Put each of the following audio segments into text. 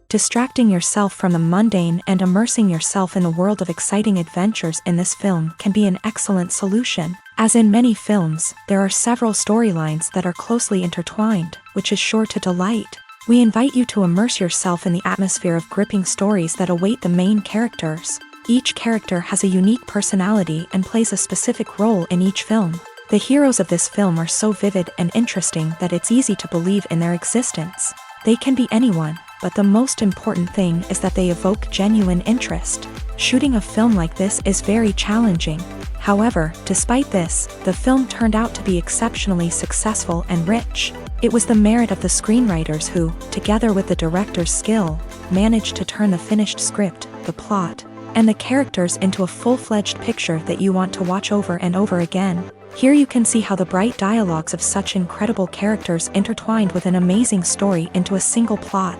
Distracting yourself from the mundane and immersing yourself in the world of exciting adventures in this film can be an excellent solution. As in many films, there are several storylines that are closely intertwined, which is sure to delight. We invite you to immerse yourself in the atmosphere of gripping stories that await the main characters. Each character has a unique personality and plays a specific role in each film. The heroes of this film are so vivid and interesting that it's easy to believe in their existence. They can be anyone, but the most important thing is that they evoke genuine interest. Shooting a film like this is very challenging. However, despite this, the film turned out to be exceptionally successful and rich. It was the merit of the screenwriters who, together with the director's skill, managed to turn the finished script, the plot, and the characters into a full-fledged picture that you want to watch over and over again. Here you can see how the bright dialogues of such incredible characters intertwined with an amazing story into a single plot.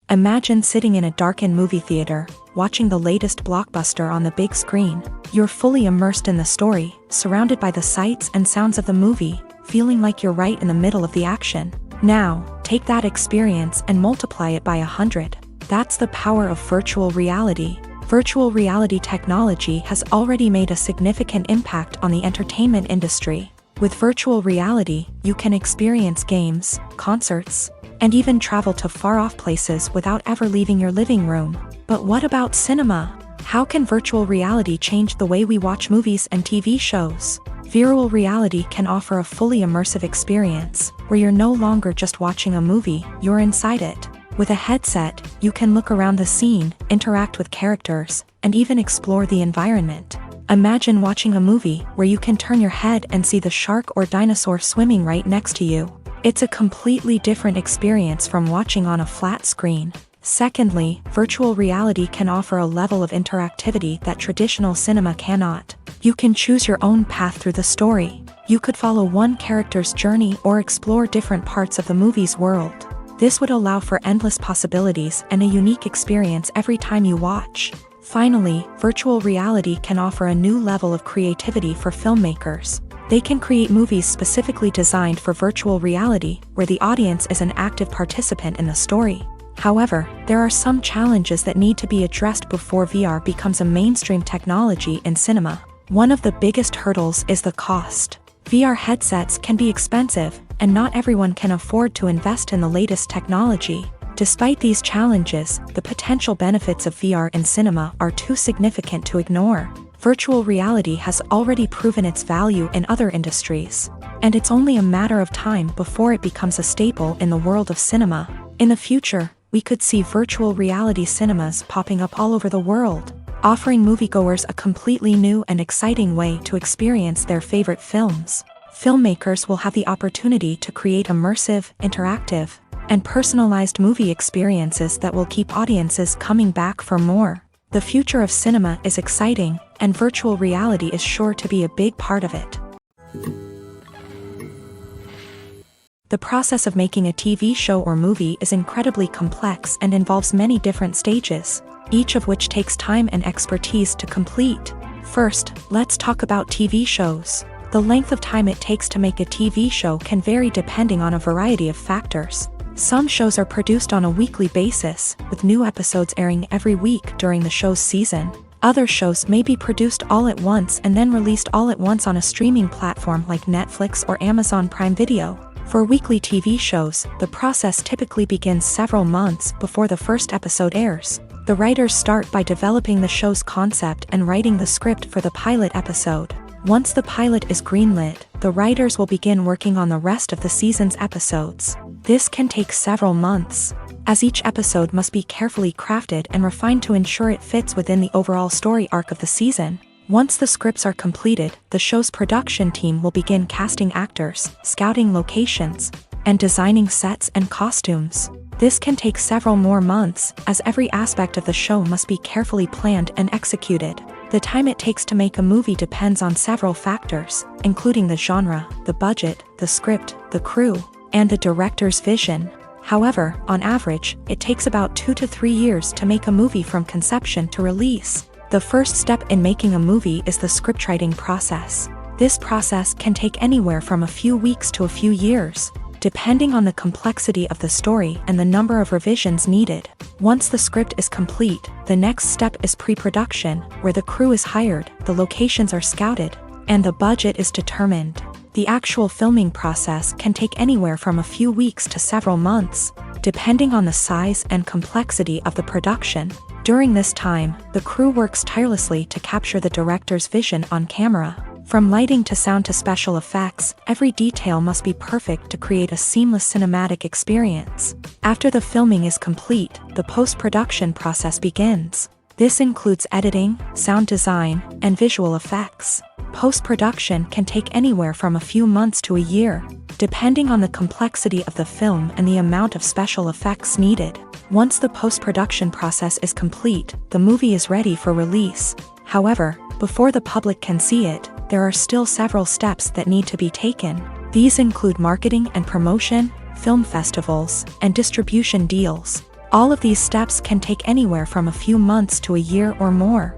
Imagine sitting in a darkened movie theater, watching the latest blockbuster on the big screen. You're fully immersed in the story, surrounded by the sights and sounds of the movie, feeling like you're right in the middle of the action. Now, take that experience and multiply it by 100. That's the power of virtual reality. Virtual reality technology has already made a significant impact on the entertainment industry. With virtual reality, you can experience games, concerts, and even travel to far-off places without ever leaving your living room. But what about cinema? How can virtual reality change the way we watch movies and TV shows? Virtual reality can offer a fully immersive experience, where you're no longer just watching a movie, you're inside it. With a headset, you can look around the scene, interact with characters, and even explore the environment. Imagine watching a movie where you can turn your head and see the shark or dinosaur swimming right next to you. It's a completely different experience from watching on a flat screen. Secondly, virtual reality can offer a level of interactivity that traditional cinema cannot. You can choose your own path through the story. You could follow one character's journey or explore different parts of the movie's world. This would allow for endless possibilities and a unique experience every time you watch. Finally, virtual reality can offer a new level of creativity for filmmakers. They can create movies specifically designed for virtual reality, where the audience is an active participant in the story. However, there are some challenges that need to be addressed before VR becomes a mainstream technology in cinema. One of the biggest hurdles is the cost. VR headsets can be expensive, and not everyone can afford to invest in the latest technology. Despite these challenges, the potential benefits of VR in cinema are too significant to ignore. Virtual reality has already proven its value in other industries, and it's only a matter of time before it becomes a staple in the world of cinema. In the future, we could see virtual reality cinemas popping up all over the world, offering moviegoers a completely new and exciting way to experience their favorite films. Filmmakers will have the opportunity to create immersive, interactive, and personalized movie experiences that will keep audiences coming back for more. The future of cinema is exciting, and virtual reality is sure to be a big part of it. The process of making a TV show or movie is incredibly complex and involves many different stages, each of which takes time and expertise to complete. First, let's talk about TV shows. The length of time it takes to make a TV show can vary depending on a variety of factors. Some shows are produced on a weekly basis, with new episodes airing every week during the show's season. Other shows may be produced all at once and then released all at once on a streaming platform like Netflix or Amazon Prime Video. For weekly TV shows, the process typically begins several months before the first episode airs. The writers start by developing the show's concept and writing the script for the pilot episode. Once the pilot is greenlit, the writers will begin working on the rest of the season's episodes. This can take several months, as each episode must be carefully crafted and refined to ensure it fits within the overall story arc of the season. Once the scripts are completed, the show's production team will begin casting actors, scouting locations, and designing sets and costumes. This can take several more months, as every aspect of the show must be carefully planned and executed. The time it takes to make a movie depends on several factors, including the genre, the budget, the script, the crew, and the director's vision. However, on average, it takes about 2 to 3 years to make a movie from conception to release. The first step in making a movie is the scriptwriting process. This process can take anywhere from a few weeks to a few years. depending on the complexity of the story and the number of revisions needed. Once the script is complete, the next step is pre-production, where the crew is hired, the locations are scouted, and the budget is determined. The actual filming process can take anywhere from a few weeks to several months, depending on the size and complexity of the production. During this time, the crew works tirelessly to capture the director's vision on camera. From lighting to sound to special effects, every detail must be perfect to create a seamless cinematic experience. After the filming is complete, the post-production process begins. This includes editing, sound design, and visual effects. Post-production can take anywhere from a few months to a year, depending on the complexity of the film and the amount of special effects needed. Once the post-production process is complete, the movie is ready for release. However, before the public can see it, there are still several steps that need to be taken. These include marketing and promotion, film festivals, and distribution deals. All of these steps can take anywhere from a few months to a year or more.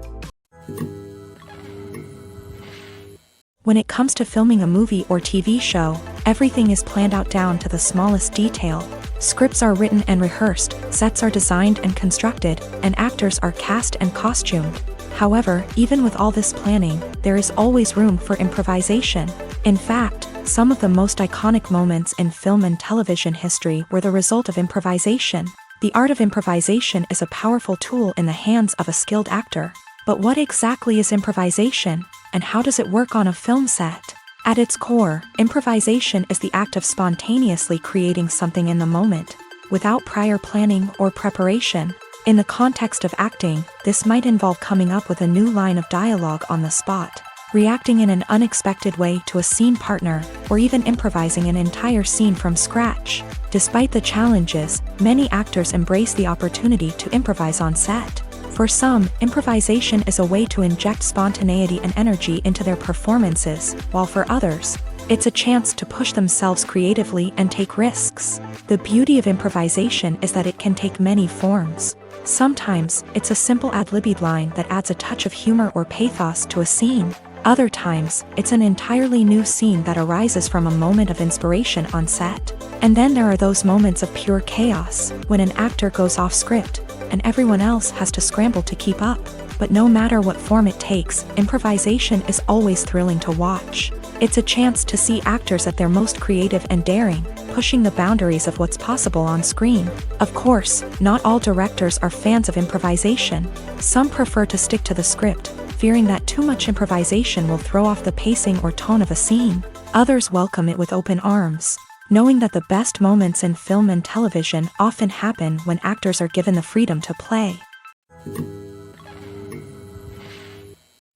When it comes to filming a movie or TV show, everything is planned out down to the smallest detail. Scripts are written and rehearsed, sets are designed and constructed, and actors are cast and costumed. However, even with all this planning, there is always room for improvisation. In fact, some of the most iconic moments in film and television history were the result of improvisation. The art of improvisation is a powerful tool in the hands of a skilled actor. But what exactly is improvisation, and how does it work on a film set? At its core, improvisation is the act of spontaneously creating something in the moment, without prior planning or preparation. In the context of acting, this might involve coming up with a new line of dialogue on the spot, reacting in an unexpected way to a scene partner, or even improvising an entire scene from scratch. Despite the challenges, many actors embrace the opportunity to improvise on set. For some, improvisation is a way to inject spontaneity and energy into their performances, while for others, it's a chance to push themselves creatively and take risks. The beauty of improvisation is that it can take many forms. Sometimes, it's a simple ad-libbed line that adds a touch of humor or pathos to a scene. Other times, it's an entirely new scene that arises from a moment of inspiration on set. And then there are those moments of pure chaos, when an actor goes off script, and everyone else has to scramble to keep up. But no matter what form it takes, improvisation is always thrilling to watch. It's a chance to see actors at their most creative and daring, pushing the boundaries of what's possible on screen. Of course, not all directors are fans of improvisation. Some prefer to stick to the script, fearing that too much improvisation will throw off the pacing or tone of a scene. Others welcome it with open arms, knowing that the best moments in film and television often happen when actors are given the freedom to play.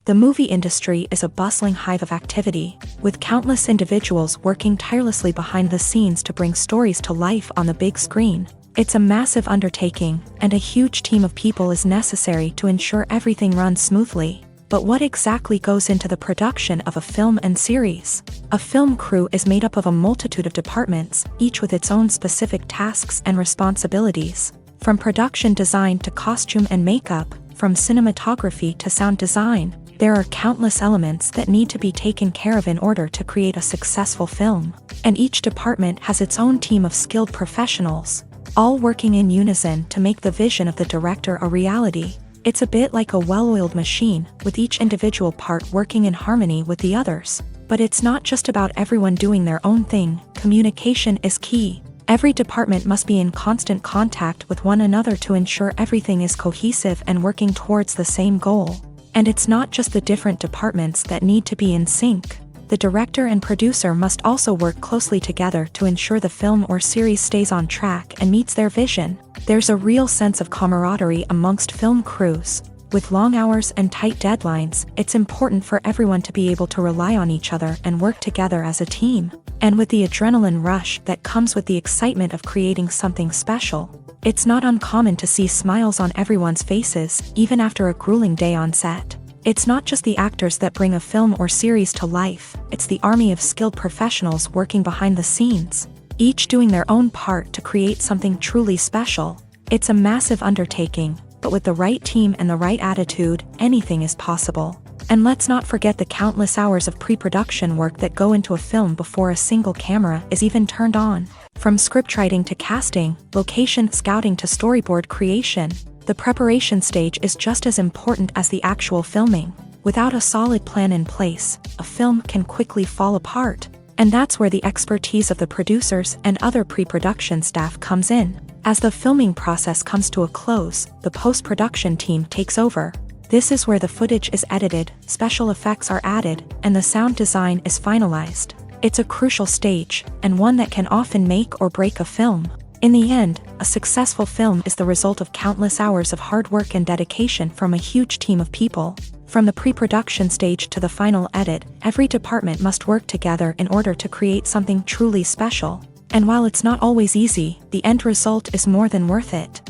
The movie industry is a bustling hive of activity, with countless individuals working tirelessly behind the scenes to bring stories to life on the big screen. It's a massive undertaking, and a huge team of people is necessary to ensure everything runs smoothly. But what exactly goes into the production of a film and series? A film crew is made up of a multitude of departments, each with its own specific tasks and responsibilities. From production design to costume and makeup, from cinematography to sound design, there are countless elements that need to be taken care of in order to create a successful film. And each department has its own team of skilled professionals, all working in unison to make the vision of the director a reality. It's a bit like a well-oiled machine, with each individual part working in harmony with the others. But it's not just about everyone doing their own thing. Communication is key. Every department must be in constant contact with one another to ensure everything is cohesive and working towards the same goal. And it's not just the different departments that need to be in sync. The director and producer must also work closely together to ensure the film or series stays on track and meets their vision. There's a real sense of camaraderie amongst film crews. With long hours and tight deadlines, it's important for everyone to be able to rely on each other and work together as a team. And with the adrenaline rush that comes with the excitement of creating something special, it's not uncommon to see smiles on everyone's faces, even after a grueling day on set. It's not just the actors that bring a film or series to life, it's the army of skilled professionals working behind the scenes, each doing their own part to create something truly special. It's a massive undertaking, but with the right team and the right attitude, anything is possible. And let's not forget the countless hours of pre-production work that go into a film before a single camera is even turned on. From scriptwriting to casting, location scouting to storyboard creation, the preparation stage is just as important as the actual filming. Without a solid plan in place, a film can quickly fall apart. And that's where the expertise of the producers and other pre-production staff comes in. As the filming process comes to a close, the post-production team takes over. This is where the footage is edited, special effects are added, and the sound design is finalized. It's a crucial stage, and one that can often make or break a film. In the end, a successful film is the result of countless hours of hard work and dedication from a huge team of people. From the pre-production stage to the final edit, every department must work together in order to create something truly special. And while it's not always easy, the end result is more than worth it.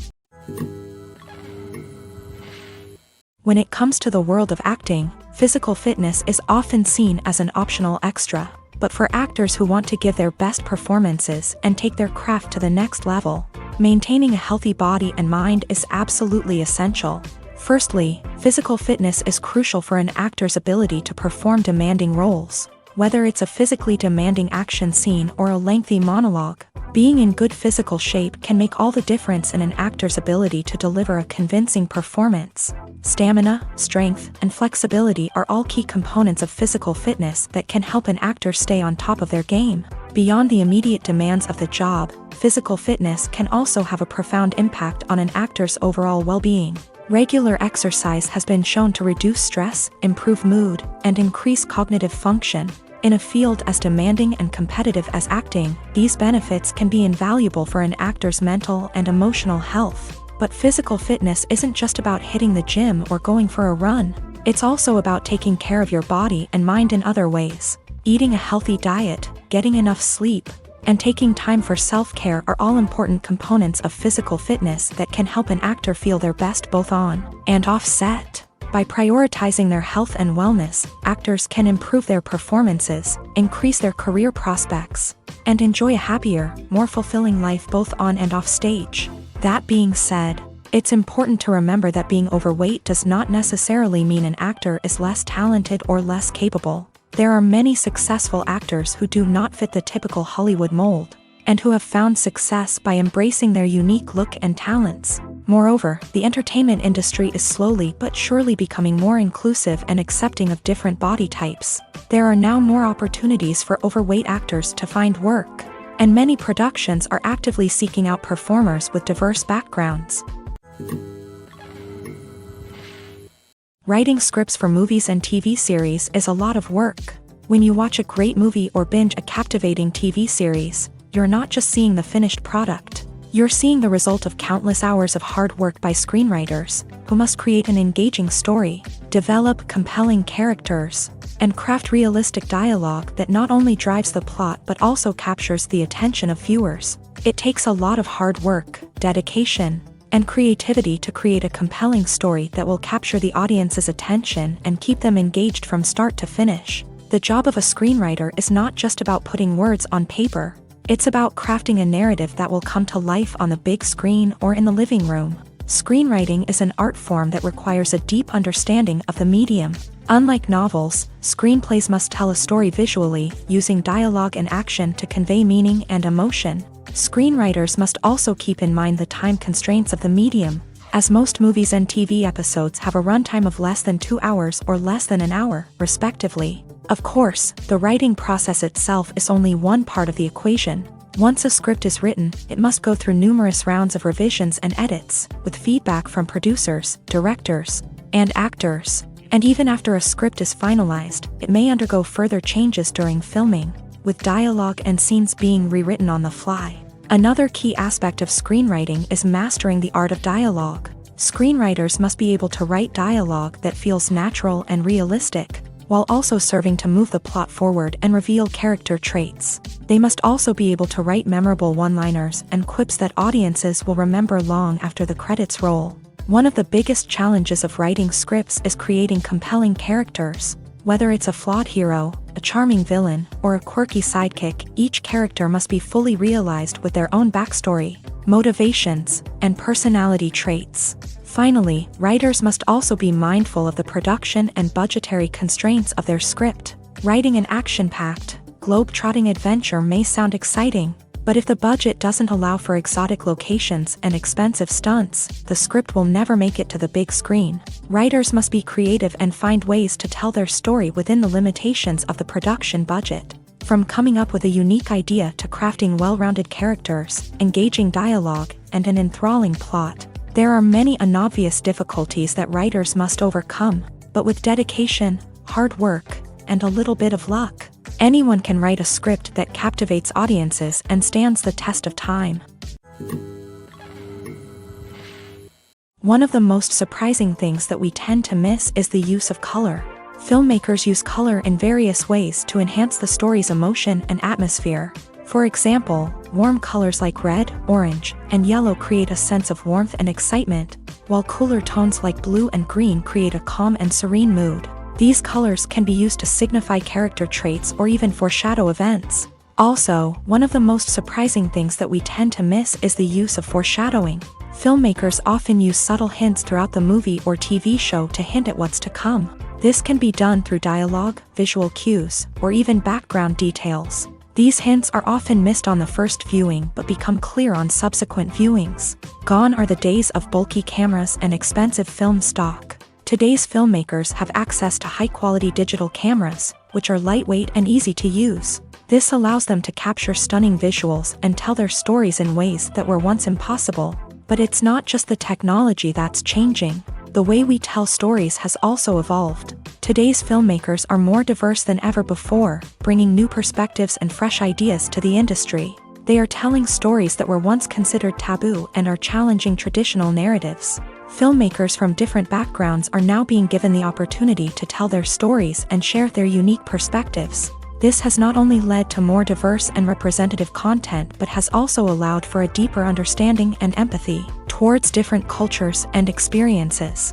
When it comes to the world of acting, physical fitness is often seen as an optional extra. But for actors who want to give their best performances and take their craft to the next level, maintaining a healthy body and mind is absolutely essential. Firstly, physical fitness is crucial for an actor's ability to perform demanding roles. Whether it's a physically demanding action scene or a lengthy monologue, being in good physical shape can make all the difference in an actor's ability to deliver a convincing performance. Stamina, strength, and flexibility are all key components of physical fitness that can help an actor stay on top of their game. Beyond the immediate demands of the job, physical fitness can also have a profound impact on an actor's overall well-being. Regular exercise has been shown to reduce stress, improve mood, and increase cognitive function. In a field as demanding and competitive as acting, these benefits can be invaluable for an actor's mental and emotional health. But physical fitness isn't just about hitting the gym or going for a run. It's also about taking care of your body and mind in other ways. Eating a healthy diet, getting enough sleep, and taking time for self-care are all important components of physical fitness that can help an actor feel their best both on and off set. By prioritizing their health and wellness, actors can improve their performances, increase their career prospects, and enjoy a happier, more fulfilling life both on and off stage. That being said, it's important to remember that being overweight does not necessarily mean an actor is less talented or less capable. There are many successful actors who do not fit the typical Hollywood mold, and who have found success by embracing their unique look and talents. Moreover, the entertainment industry is slowly but surely becoming more inclusive and accepting of different body types. There are now more opportunities for overweight actors to find work, and many productions are actively seeking out performers with diverse backgrounds. Writing scripts for movies and TV series is a lot of work. When you watch a great movie or binge a captivating TV series, you're not just seeing the finished product. You're seeing the result of countless hours of hard work by screenwriters, who must create an engaging story, develop compelling characters, and craft realistic dialogue that not only drives the plot but also captures the attention of viewers. It takes a lot of hard work, dedication, and creativity to create a compelling story that will capture the audience's attention and keep them engaged from start to finish. The job of a screenwriter is not just about putting words on paper. It's about crafting a narrative that will come to life on the big screen or in the living room. Screenwriting is an art form that requires a deep understanding of the medium. Unlike novels, screenplays must tell a story visually, using dialogue and action to convey meaning and emotion. Screenwriters must also keep in mind the time constraints of the medium, as most movies and TV episodes have a runtime of less than 2 hours or less than an hour, respectively. Of course, the writing process itself is only one part of the equation. Once a script is written, it must go through numerous rounds of revisions and edits, with feedback from producers, directors, and actors. And even after a script is finalized, it may undergo further changes during filming, with dialogue and scenes being rewritten on the fly. Another key aspect of screenwriting is mastering the art of dialogue. Screenwriters must be able to write dialogue that feels natural and realistic, while also serving to move the plot forward and reveal character traits. They must also be able to write memorable one-liners and quips that audiences will remember long after the credits roll. One of the biggest challenges of writing scripts is creating compelling characters. Whether it's a flawed hero, a charming villain, or a quirky sidekick, each character must be fully realized with their own backstory, motivations, and personality traits. Finally, writers must also be mindful of the production and budgetary constraints of their script. Writing an action-packed, globe-trotting adventure may sound exciting, But if the budget doesn't allow for exotic locations and expensive stunts, the script will never make it to the big screen. Writers must be creative and find ways to tell their story within the limitations of the production budget. From coming up with a unique idea to crafting well-rounded characters, engaging dialogue, and an enthralling plot, there are many unobvious difficulties that writers must overcome, but with dedication, hard work, and a little bit of luck, anyone can write a script that captivates audiences and stands the test of time. One of the most surprising things that we tend to miss is the use of color. Filmmakers use color in various ways to enhance the story's emotion and atmosphere. For example, warm colors like red, orange, and yellow create a sense of warmth and excitement, while cooler tones like blue and green create a calm and serene mood. These colors can be used to signify character traits or even foreshadow events. Also, one of the most surprising things that we tend to miss is the use of foreshadowing. Filmmakers often use subtle hints throughout the movie or TV show to hint at what's to come. This can be done through dialogue, visual cues, or even background details. These hints are often missed on the first viewing but become clear on subsequent viewings. Gone are the days of bulky cameras and expensive film stock. Today's filmmakers have access to high-quality digital cameras, which are lightweight and easy to use. This allows them to capture stunning visuals and tell their stories in ways that were once impossible. But it's not just the technology that's changing. The way we tell stories has also evolved. Today's filmmakers are more diverse than ever before, bringing new perspectives and fresh ideas to the industry. They are telling stories that were once considered taboo and are challenging traditional narratives. Filmmakers from different backgrounds are now being given the opportunity to tell their stories and share their unique perspectives. This has not only led to more diverse and representative content but has also allowed for a deeper understanding and empathy towards different cultures and experiences.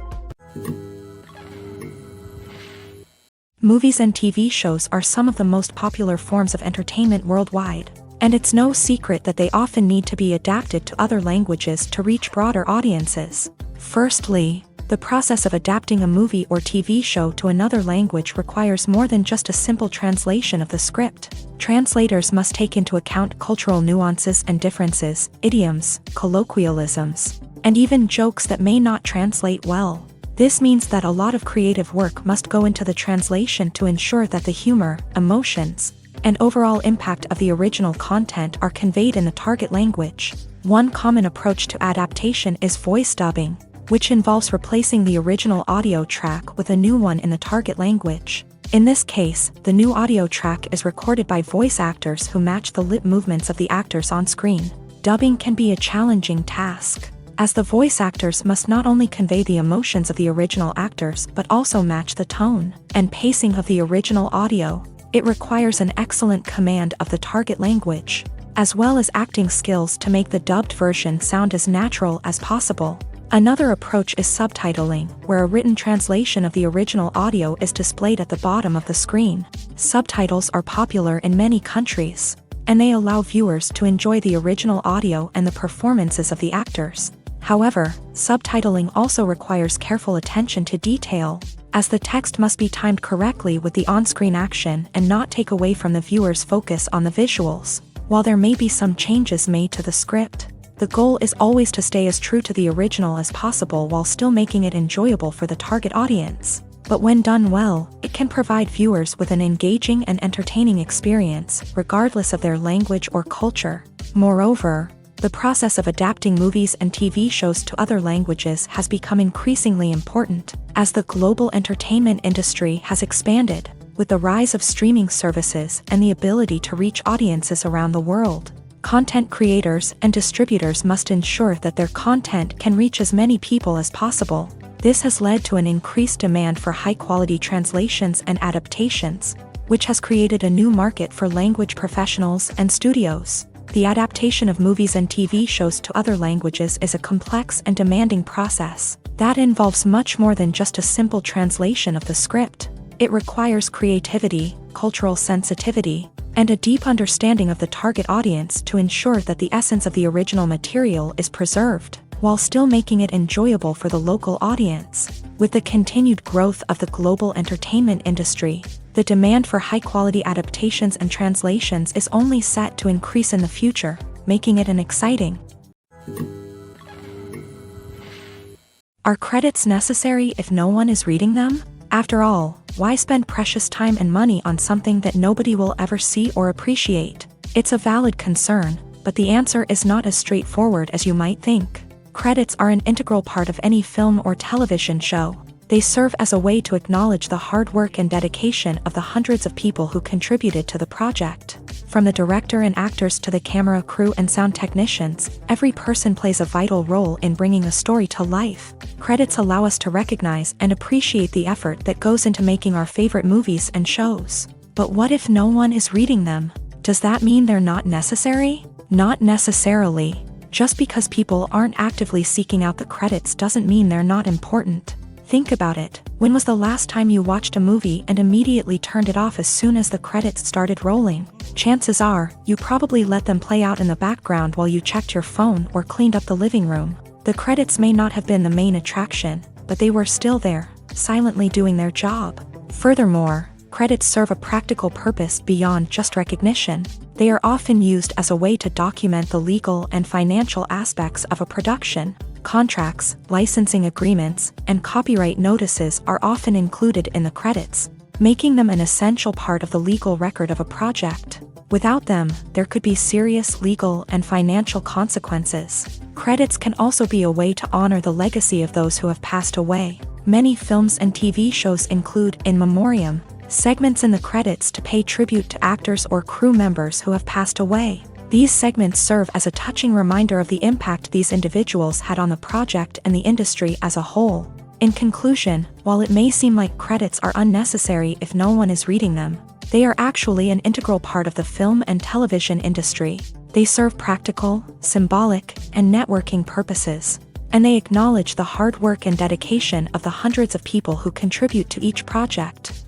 Movies and TV shows are some of the most popular forms of entertainment worldwide, and it's no secret that they often need to be adapted to other languages to reach broader audiences. Firstly, the process of adapting a movie or TV show to another language requires more than just a simple translation of the script. Translators must take into account cultural nuances and differences, idioms, colloquialisms, and even jokes that may not translate well. This means that a lot of creative work must go into the translation to ensure that the humor, emotions, and overall impact of the original content are conveyed in the target language. One common approach to adaptation is voice dubbing, which involves replacing the original audio track with a new one in the target language. In this case, the new audio track is recorded by voice actors who match the lip movements of the actors on screen. Dubbing can be a challenging task, as the voice actors must not only convey the emotions of the original actors but also match the tone and pacing of the original audio. It requires an excellent command of the target language, as well as acting skills to make the dubbed version sound as natural as possible. Another approach is subtitling, where a written translation of the original audio is displayed at the bottom of the screen. Subtitles are popular in many countries, and they allow viewers to enjoy the original audio and the performances of the actors. However, subtitling also requires careful attention to detail, as the text must be timed correctly with the on-screen action and not take away from the viewer's focus on the visuals. While there may be some changes made to the script, the goal is always to stay as true to the original as possible while still making it enjoyable for the target audience. But when done well, it can provide viewers with an engaging and entertaining experience, regardless of their language or culture. Moreover, the process of adapting movies and TV shows to other languages has become increasingly important, as the global entertainment industry has expanded, with the rise of streaming services and the ability to reach audiences around the world. Content creators and distributors must ensure that their content can reach as many people as possible. This has led to an increased demand for high-quality translations and adaptations, which has created a new market for language professionals and studios. The adaptation of movies and TV shows to other languages is a complex and demanding process that involves much more than just a simple translation of the script. It requires creativity, cultural sensitivity, and a deep understanding of the target audience to ensure that the essence of the original material is preserved, while still making it enjoyable for the local audience. With the continued growth of the global entertainment industry, The demand for high-quality adaptations and translations is only set to increase in the future, making it an exciting. Are credits necessary if no one is reading them? After all, why spend precious time and money on something that nobody will ever see or appreciate? It's a valid concern, but the answer is not as straightforward as you might think. Credits are an integral part of any film or television show. They serve as a way to acknowledge the hard work and dedication of the hundreds of people who contributed to the project. From the director and actors to the camera crew and sound technicians, every person plays a vital role in bringing a story to life. Credits allow us to recognize and appreciate the effort that goes into making our favorite movies and shows. But what if no one is reading them? Does that mean they're not necessary? Not necessarily. Just because people aren't actively seeking out the credits doesn't mean they're not important. Think about it. When was the last time you watched a movie and immediately turned it off as soon as the credits started rolling? Chances are, you probably let them play out in the background while you checked your phone or cleaned up the living room. The credits may not have been the main attraction, but they were still there, silently doing their job. Furthermore, credits serve a practical purpose beyond just recognition. They are often used as a way to document the legal and financial aspects of a production. Contracts, licensing agreements, and copyright notices are often included in the credits, making them an essential part of the legal record of a project. Without them, there could be serious legal and financial consequences. Credits can also be a way to honor the legacy of those who have passed away. Many films and TV shows include in memoriam segments in the credits to pay tribute to actors or crew members who have passed away. These segments serve as a touching reminder of the impact these individuals had on the project and the industry as a whole. In conclusion, while it may seem like credits are unnecessary if no one is reading them, they are actually an integral part of the film and television industry. They serve practical, symbolic, and networking purposes, and they acknowledge the hard work and dedication of the hundreds of people who contribute to each project.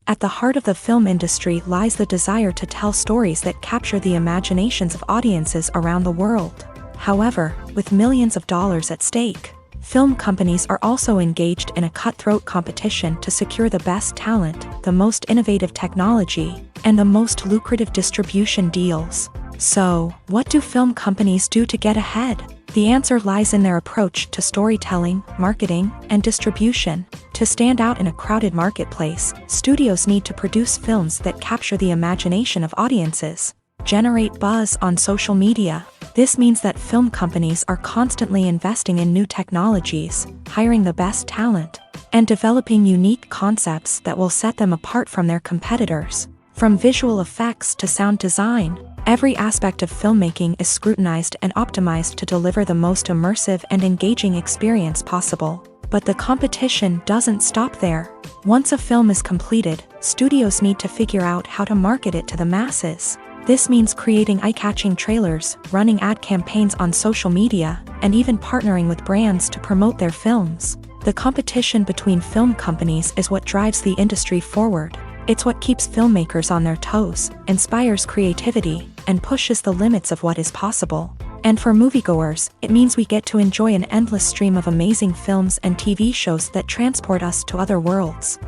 At the heart of the film industry lies the desire to tell stories that capture the imaginations of audiences around the world. However, with millions of dollars at stake, film companies are also engaged in a cutthroat competition to secure the best talent, the most innovative technology, and the most lucrative distribution deals. So, what do film companies do to get ahead? The answer lies in their approach to storytelling, marketing, and distribution. To stand out in a crowded marketplace, studios need to produce films that capture the imagination of audiences, generate buzz on social media. This means that film companies are constantly investing in new technologies, hiring the best talent, and developing unique concepts that will set them apart from their competitors. From visual effects to sound design, every aspect of filmmaking is scrutinized and optimized to deliver the most immersive and engaging experience possible. But the competition doesn't stop there. Once a film is completed, studios need to figure out how to market it to the masses. This means creating eye-catching trailers, running ad campaigns on social media, and even partnering with brands to promote their films. The competition between film companies is what drives the industry forward. It's what keeps filmmakers on their toes, inspires creativity, and pushes the limits of what is possible. And for moviegoers, it means we get to enjoy an endless stream of amazing films and TV shows that transport us to other worlds.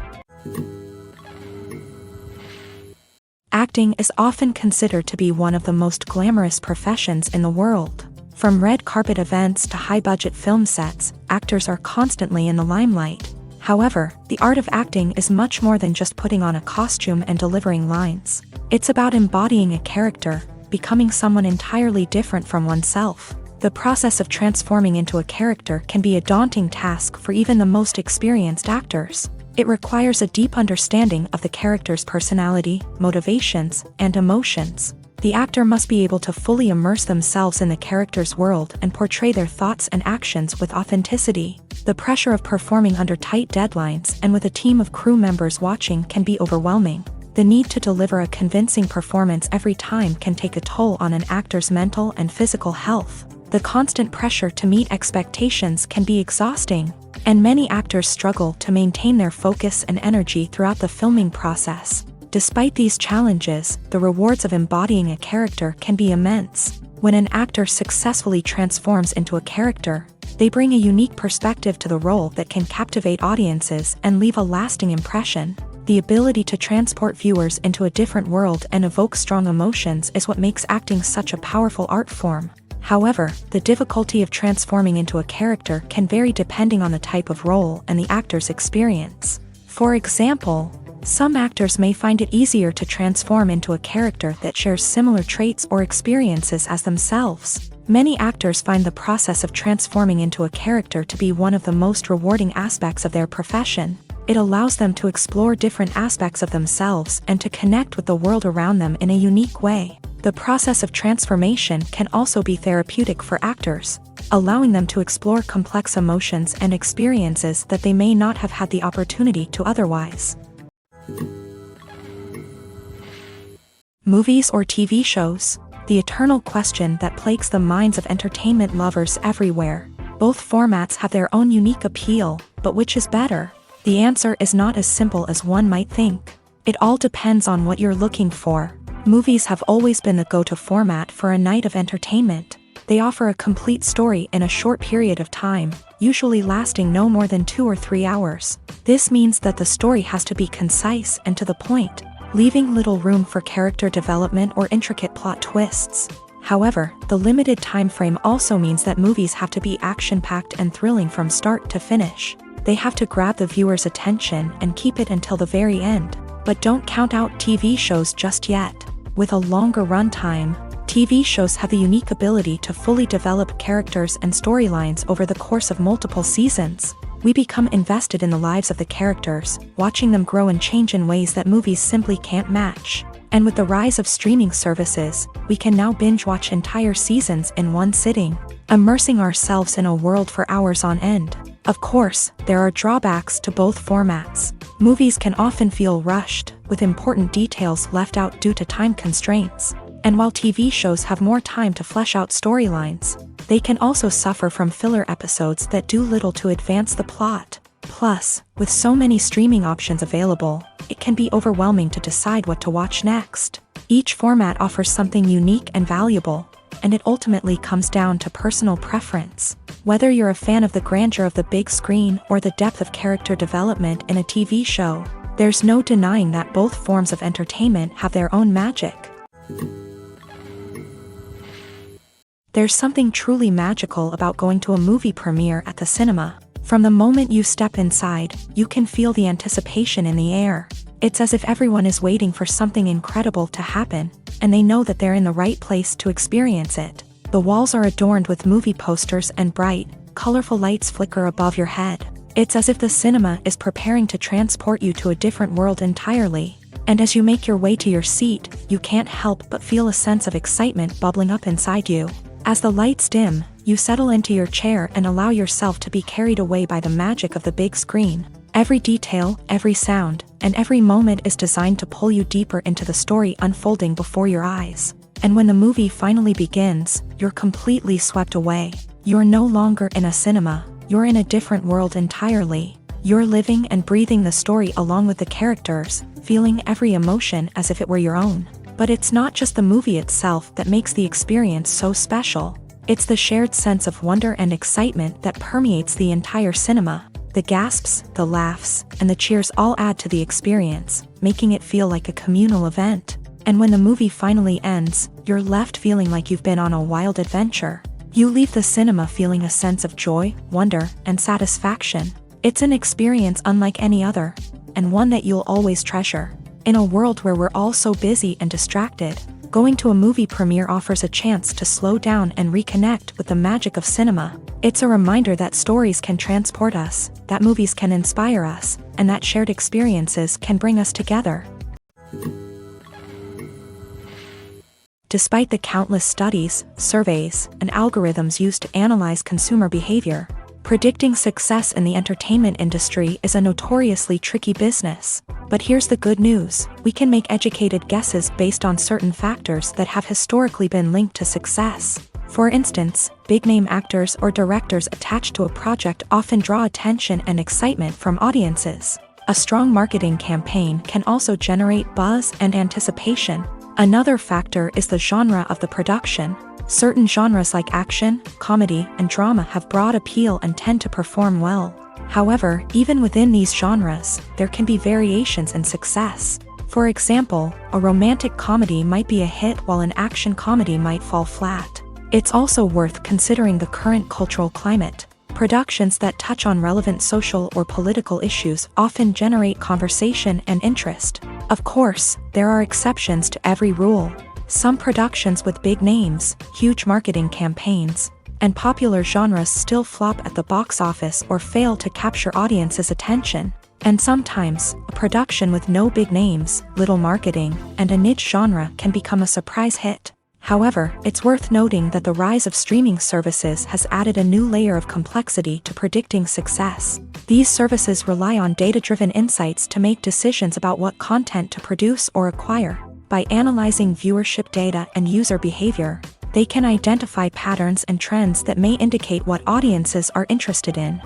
Acting is often considered to be one of the most glamorous professions in the world. From red carpet events to high-budget film sets, actors are constantly in the limelight. However, the art of acting is much more than just putting on a costume and delivering lines. It's about embodying a character, becoming someone entirely different from oneself. The process of transforming into a character can be a daunting task for even the most experienced actors. It requires a deep understanding of the character's personality, motivations, and emotions. The actor must be able to fully immerse themselves in the character's world and portray their thoughts and actions with authenticity. The pressure of performing under tight deadlines and with a team of crew members watching can be overwhelming. The need to deliver a convincing performance every time can take a toll on an actor's mental and physical health. The constant pressure to meet expectations can be exhausting, and many actors struggle to maintain their focus and energy throughout the filming process. Despite these challenges, the rewards of embodying a character can be immense. When an actor successfully transforms into a character, They bring a unique perspective to the role that can captivate audiences and leave a lasting impression. The ability to transport viewers into a different world and evoke strong emotions is what makes acting such a powerful art form. However, the difficulty of transforming into a character can vary depending on the type of role and the actor's experience. For example, some actors may find it easier to transform into a character that shares similar traits or experiences as themselves. Many actors find the process of transforming into a character to be one of the most rewarding aspects of their profession. It allows them to explore different aspects of themselves and to connect with the world around them in a unique way. The process of transformation can also be therapeutic for actors, allowing them to explore complex emotions and experiences that they may not have had the opportunity to otherwise. Movies or TV shows? The eternal question that plagues the minds of entertainment lovers everywhere. Both formats have their own unique appeal, but which is better? The answer is not as simple as one might think. It all depends on what you're looking for. Movies have always been the go-to format for a night of entertainment. They offer a complete story in a short period of time, usually lasting no more than 2 or 3 hours. This means that the story has to be concise and to the point, leaving little room for character development or intricate plot twists. However, the limited time frame also means that movies have to be action-packed and thrilling from start to finish. They have to grab the viewer's attention and keep it until the very end. But don't count out TV shows just yet. With a longer runtime, TV shows have the unique ability to fully develop characters and storylines over the course of multiple seasons. We become invested in the lives of the characters, watching them grow and change in ways that movies simply can't match. And with the rise of streaming services, we can now binge-watch entire seasons in one sitting, immersing ourselves in a world for hours on end. Of course, there are drawbacks to both formats. Movies can often feel rushed, with important details left out due to time constraints. And while TV shows have more time to flesh out storylines, they can also suffer from filler episodes that do little to advance the plot. Plus, with so many streaming options available, it can be overwhelming to decide what to watch next. Each format offers something unique and valuable, and it ultimately comes down to personal preference. Whether you're a fan of the grandeur of the big screen or the depth of character development in a TV show, there's no denying that both forms of entertainment have their own magic. There's something truly magical about going to a movie premiere at the cinema. From the moment you step inside, you can feel the anticipation in the air. It's as if everyone is waiting for something incredible to happen, and they know that they're in the right place to experience it. The walls are adorned with movie posters and bright, colorful lights flicker above your head. It's as if the cinema is preparing to transport you to a different world entirely. And as you make your way to your seat, you can't help but feel a sense of excitement bubbling up inside you. As the lights dim, you settle into your chair and allow yourself to be carried away by the magic of the big screen. Every detail, every sound, and every moment is designed to pull you deeper into the story unfolding before your eyes. And when the movie finally begins, you're completely swept away. You're no longer in a cinema, you're in a different world entirely. You're living and breathing the story along with the characters, feeling every emotion as if it were your own. But it's not just the movie itself that makes the experience so special. It's the shared sense of wonder and excitement that permeates the entire cinema. The gasps, the laughs, and the cheers all add to the experience, making it feel like a communal event. And when the movie finally ends, you're left feeling like you've been on a wild adventure. You leave the cinema feeling a sense of joy, wonder, and satisfaction. It's an experience unlike any other, and one that you'll always treasure. In a world where we're all so busy and distracted, going to a movie premiere offers a chance to slow down and reconnect with the magic of cinema. It's a reminder that stories can transport us, that movies can inspire us, and that shared experiences can bring us together. Despite the countless studies, surveys, and algorithms used to analyze consumer behavior, predicting success in the entertainment industry is a notoriously tricky business. But here's the good news: we can make educated guesses based on certain factors that have historically been linked to success. For instance, big-name actors or directors attached to a project often draw attention and excitement from audiences. A strong marketing campaign can also generate buzz and anticipation, Another factor is the genre of the production. Certain genres like action, comedy, and drama have broad appeal and tend to perform well. However, even within these genres, there can be variations in success. For example, a romantic comedy might be a hit while an action comedy might fall flat. It's also worth considering the current cultural climate. Productions that touch on relevant social or political issues often generate conversation and interest. Of course, there are exceptions to every rule. Some productions with big names, huge marketing campaigns, and popular genres still flop at the box office or fail to capture audiences' attention. And sometimes, a production with no big names, little marketing, and a niche genre can become a surprise hit. However, it's worth noting that the rise of streaming services has added a new layer of complexity to predicting success. These services rely on data-driven insights to make decisions about what content to produce or acquire. By analyzing viewership data and user behavior, they can identify patterns and trends that may indicate what audiences are interested in.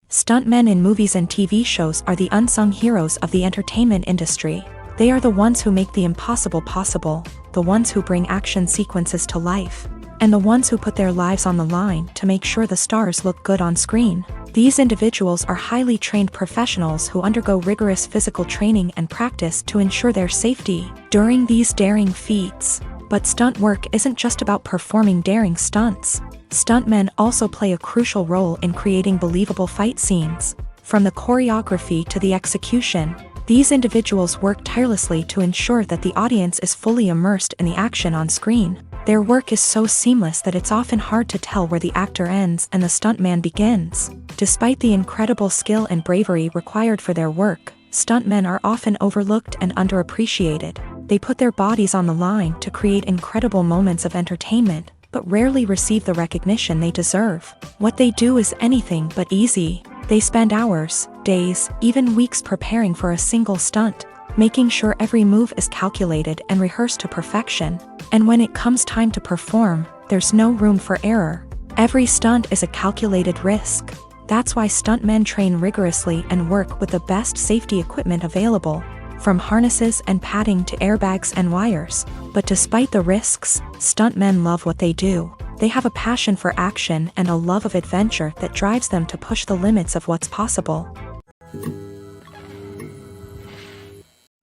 Stuntmen in movies and TV shows are the unsung heroes of the entertainment industry. They are the ones who make the impossible possible, the ones who bring action sequences to life, and the ones who put their lives on the line to make sure the stars look good on screen. These individuals are highly trained professionals who undergo rigorous physical training and practice to ensure their safety during these daring feats. But stunt work isn't just about performing daring stunts. Stuntmen also play a crucial role in creating believable fight scenes. From the choreography to the execution, these individuals work tirelessly to ensure that the audience is fully immersed in the action on screen. Their work is so seamless that it's often hard to tell where the actor ends and the stuntman begins. Despite the incredible skill and bravery required for their work, stuntmen are often overlooked and underappreciated. They put their bodies on the line to create incredible moments of entertainment, but rarely receive the recognition they deserve. What they do is anything but easy. They spend hours, days, even weeks preparing for a single stunt, making sure every move is calculated and rehearsed to perfection. And when it comes time to perform, there's no room for error. Every stunt is a calculated risk. That's why stuntmen train rigorously and work with the best safety equipment available, from harnesses and padding to airbags and wires. But despite the risks, stuntmen love what they do. They have a passion for action and a love of adventure that drives them to push the limits of what's possible.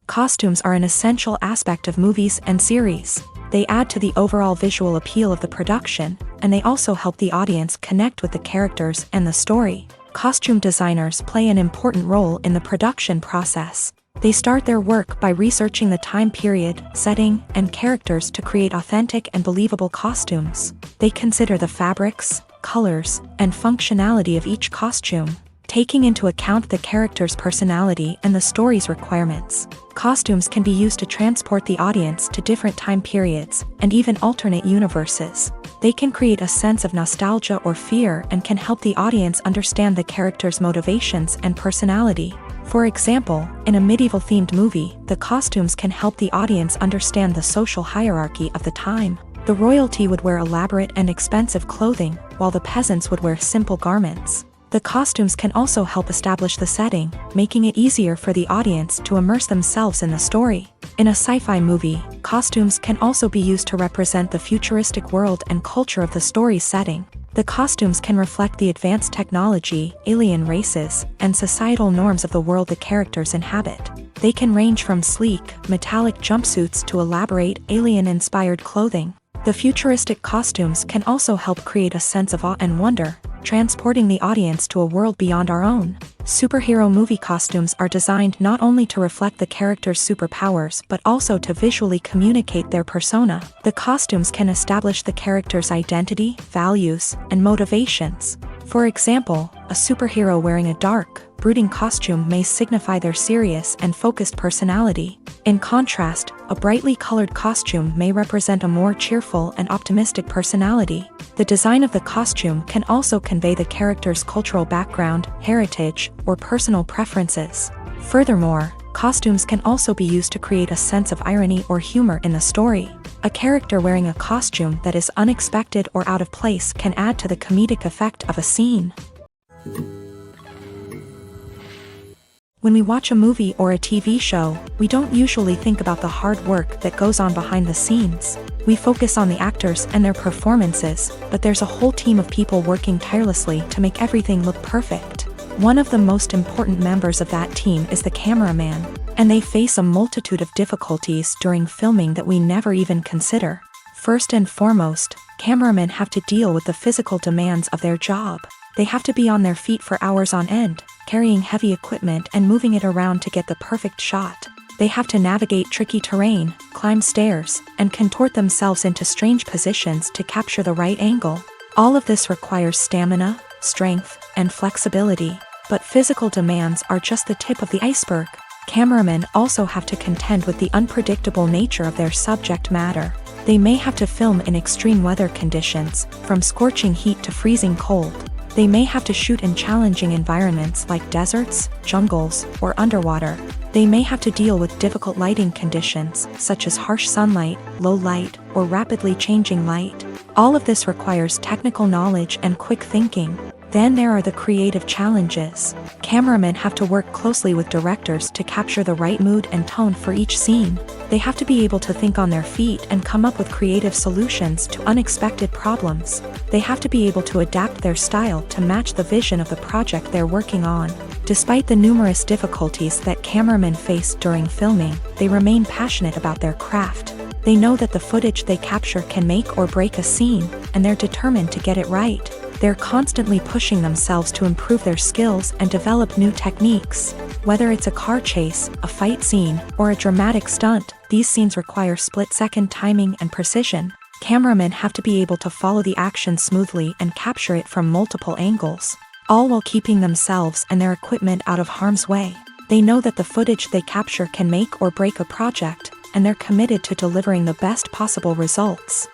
Costumes are an essential aspect of movies and series. They add to the overall visual appeal of the production, and they also help the audience connect with the characters and the story. Costume designers play an important role in the production process. They start their work by researching the time period, setting, and characters to create authentic and believable costumes. They consider the fabrics, colors, and functionality of each costume, taking into account the character's personality and the story's requirements. Costumes can be used to transport the audience to different time periods and even alternate universes. They can create a sense of nostalgia or fear and can help the audience understand the character's motivations and personality. For example, in a medieval-themed movie, the costumes can help the audience understand the social hierarchy of the time. The royalty would wear elaborate and expensive clothing, while the peasants would wear simple garments. The costumes can also help establish the setting, making it easier for the audience to immerse themselves in the story. In a sci-fi movie, costumes can also be used to represent the futuristic world and culture of the story's setting. The costumes can reflect the advanced technology, alien races, and societal norms of the world the characters inhabit. They can range from sleek, metallic jumpsuits to elaborate, alien-inspired clothing. The futuristic costumes can also help create a sense of awe and wonder, transporting the audience to a world beyond our own. Superhero movie costumes are designed not only to reflect the character's superpowers but also to visually communicate their persona. The costumes can establish the character's identity, values, and motivations. For example, a superhero wearing a dark, brooding costume may signify their serious and focused personality. In contrast, a brightly colored costume may represent a more cheerful and optimistic personality. The design of the costume can also convey the character's cultural background, heritage, or personal preferences. Furthermore, costumes can also be used to create a sense of irony or humor in the story. A character wearing a costume that is unexpected or out of place can add to the comedic effect of a scene. When we watch a movie or a TV show, we don't usually think about the hard work that goes on behind the scenes. We focus on the actors and their performances, but there's a whole team of people working tirelessly to make everything look perfect. One of the most important members of that team is the cameraman, and they face a multitude of difficulties during filming that we never even consider. First and foremost, cameramen have to deal with the physical demands of their job. They have to be on their feet for hours on end, carrying heavy equipment and moving it around to get the perfect shot. They have to navigate tricky terrain, climb stairs, and contort themselves into strange positions to capture the right angle. All of this requires stamina, strength, and flexibility. But physical demands are just the tip of the iceberg. Cameramen also have to contend with the unpredictable nature of their subject matter. They may have to film in extreme weather conditions, from scorching heat to freezing cold. They may have to shoot in challenging environments like deserts, jungles, or underwater. They may have to deal with difficult lighting conditions, such as harsh sunlight, low light, or rapidly changing light. All of this requires technical knowledge and quick thinking. Then there are the creative challenges. Cameramen have to work closely with directors to capture the right mood and tone for each scene. They have to be able to think on their feet and come up with creative solutions to unexpected problems. They have to be able to adapt their style to match the vision of the project they're working on. Despite the numerous difficulties that cameramen face during filming, they remain passionate about their craft. They know that the footage they capture can make or break a scene, and they're determined to get it right. They're constantly pushing themselves to improve their skills and develop new techniques. Whether it's a car chase, a fight scene, or a dramatic stunt, these scenes require split-second timing and precision. Cameramen have to be able to follow the action smoothly and capture it from multiple angles, all while keeping themselves and their equipment out of harm's way. They know that the footage they capture can make or break a project, and they're committed to delivering the best possible results.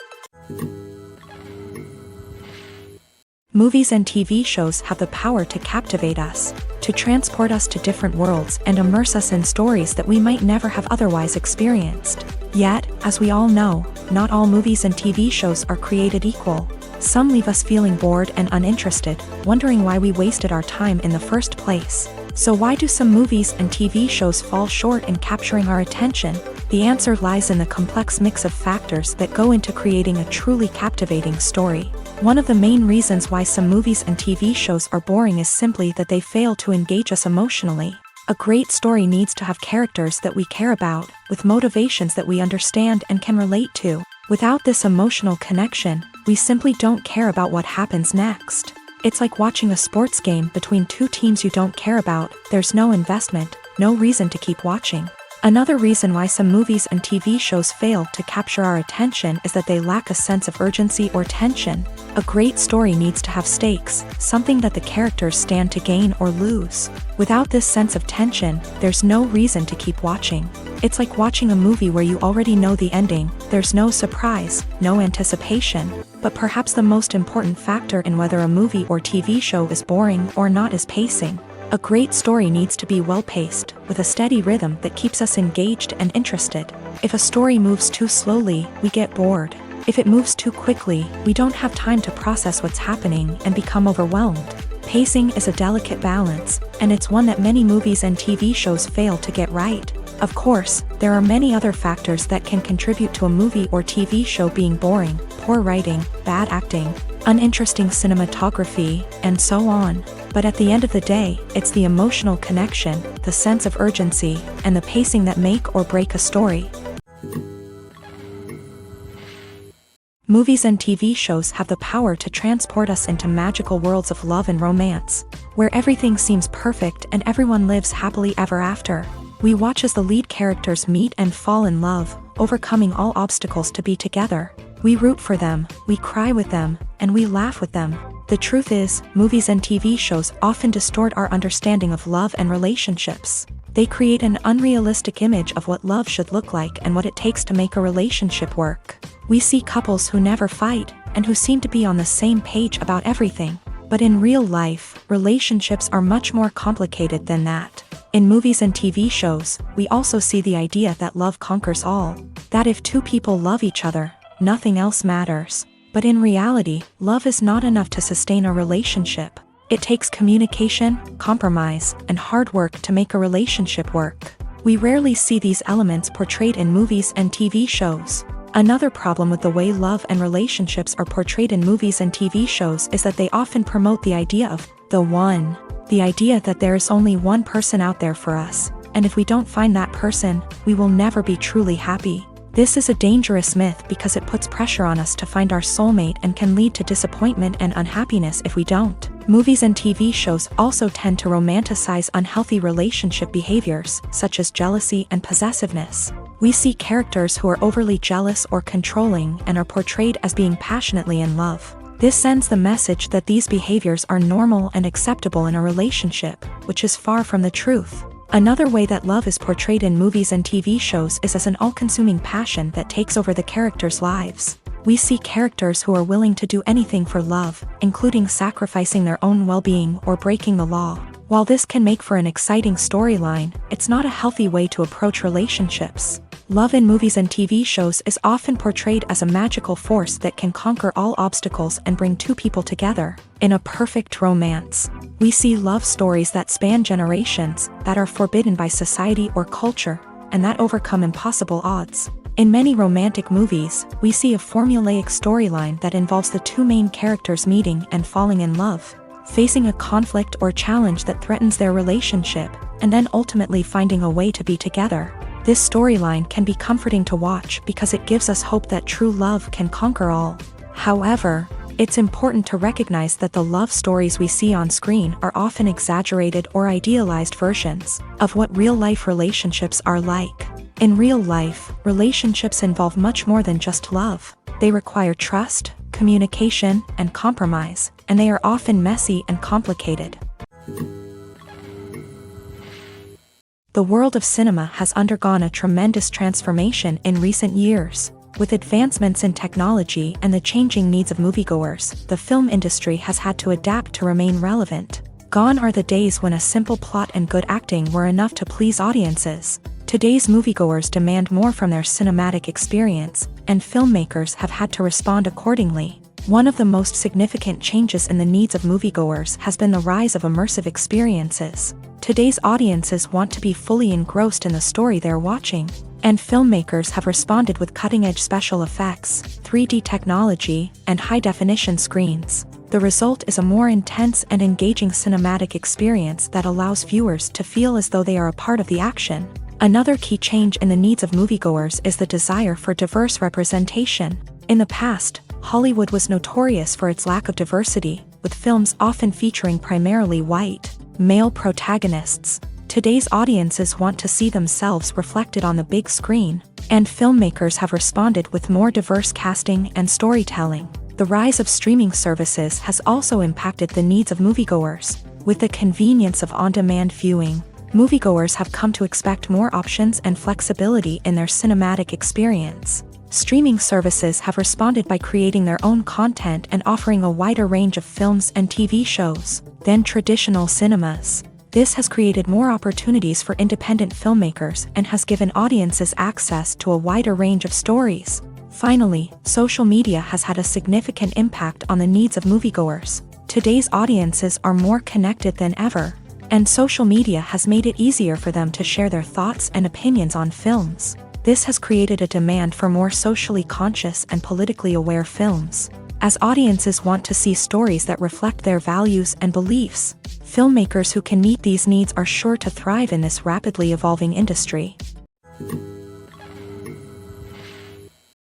Movies and TV shows have the power to captivate us, to transport us to different worlds and immerse us in stories that we might never have otherwise experienced. Yet, as we all know, not all movies and TV shows are created equal. Some leave us feeling bored and uninterested, wondering why we wasted our time in the first place. So why do some movies and TV shows fall short in capturing our attention? The answer lies in the complex mix of factors that go into creating a truly captivating story. One of the main reasons why some movies and TV shows are boring is simply that they fail to engage us emotionally. A great story needs to have characters that we care about, with motivations that we understand and can relate to. Without this emotional connection, we simply don't care about what happens next. It's like watching a sports game between two teams you don't care about. There's no investment, no reason to keep watching. Another reason why some movies and TV shows fail to capture our attention is that they lack a sense of urgency or tension. A great story needs to have stakes, something that the characters stand to gain or lose. Without this sense of tension, there's no reason to keep watching. It's like watching a movie where you already know the ending. There's no surprise, no anticipation. But perhaps the most important factor in whether a movie or TV show is boring or not is pacing. A great story needs to be well-paced, with a steady rhythm that keeps us engaged and interested. If a story moves too slowly, we get bored. If it moves too quickly, we don't have time to process what's happening and become overwhelmed. Pacing is a delicate balance, and it's one that many movies and TV shows fail to get right. Of course, there are many other factors that can contribute to a movie or TV show being boring: poor writing, bad acting, uninteresting cinematography, and so on. But at the end of the day, it's the emotional connection, the sense of urgency, and the pacing that make or break a story. Movies and TV shows have the power to transport us into magical worlds of love and romance, where everything seems perfect and everyone lives happily ever after. We watch as the lead characters meet and fall in love, overcoming all obstacles to be together. We root for them, we cry with them, and we laugh with them. The truth is, movies and TV shows often distort our understanding of love and relationships. They create an unrealistic image of what love should look like and what it takes to make a relationship work. We see couples who never fight, and who seem to be on the same page about everything. But in real life, relationships are much more complicated than that. In movies and TV shows, we also see the idea that love conquers all. That if two people love each other, nothing else matters. But in reality, love is not enough to sustain a relationship. It takes communication, compromise, and hard work to make a relationship work. We rarely see these elements portrayed in movies and TV shows. Another problem with the way love and relationships are portrayed in movies and TV shows is that they often promote the idea of the one. The idea that there is only one person out there for us, and if we don't find that person, we will never be truly happy. This is a dangerous myth because it puts pressure on us to find our soulmate and can lead to disappointment and unhappiness if we don't. Movies and TV shows also tend to romanticize unhealthy relationship behaviors, such as jealousy and possessiveness. We see characters who are overly jealous or controlling and are portrayed as being passionately in love. This sends the message that these behaviors are normal and acceptable in a relationship, which is far from the truth. Another way that love is portrayed in movies and TV shows is as an all-consuming passion that takes over the characters' lives. We see characters who are willing to do anything for love, including sacrificing their own well-being or breaking the law. While this can make for an exciting storyline, it's not a healthy way to approach relationships. Love in movies and TV shows is often portrayed as a magical force that can conquer all obstacles and bring two people together in a perfect romance. We see love stories that span generations, that are forbidden by society or culture, and that overcome impossible odds. In many romantic movies, we see a formulaic storyline that involves the two main characters meeting and falling in love, facing a conflict or challenge that threatens their relationship, and then ultimately finding a way to be together. This storyline can be comforting to watch because it gives us hope that true love can conquer all. However, it's important to recognize that the love stories we see on screen are often exaggerated or idealized versions of what real-life relationships are like. In real life, relationships involve much more than just love. They require trust, communication, and compromise, and they are often messy and complicated. The world of cinema has undergone a tremendous transformation in recent years. With advancements in technology and the changing needs of moviegoers, the film industry has had to adapt to remain relevant. Gone are the days when a simple plot and good acting were enough to please audiences. Today's moviegoers demand more from their cinematic experience, and filmmakers have had to respond accordingly. One of the most significant changes in the needs of moviegoers has been the rise of immersive experiences. Today's audiences want to be fully engrossed in the story they're watching, and filmmakers have responded with cutting-edge special effects, 3D technology, and high-definition screens. The result is a more intense and engaging cinematic experience that allows viewers to feel as though they are a part of the action. Another key change in the needs of moviegoers is the desire for diverse representation. In the past, Hollywood was notorious for its lack of diversity, with films often featuring primarily white, male protagonists. Today's audiences want to see themselves reflected on the big screen, and filmmakers have responded with more diverse casting and storytelling. The rise of streaming services has also impacted the needs of moviegoers. With the convenience of on-demand viewing, moviegoers have come to expect more options and flexibility in their cinematic experience. Streaming services have responded by creating their own content and offering a wider range of films and TV shows than traditional cinemas. This has created more opportunities for independent filmmakers and has given audiences access to a wider range of stories. Finally, social media has had a significant impact on the needs of moviegoers. Today's audiences are more connected than ever, and social media has made it easier for them to share their thoughts and opinions on films. This has created a demand for more socially conscious and politically aware films. As audiences want to see stories that reflect their values and beliefs, filmmakers who can meet these needs are sure to thrive in this rapidly evolving industry.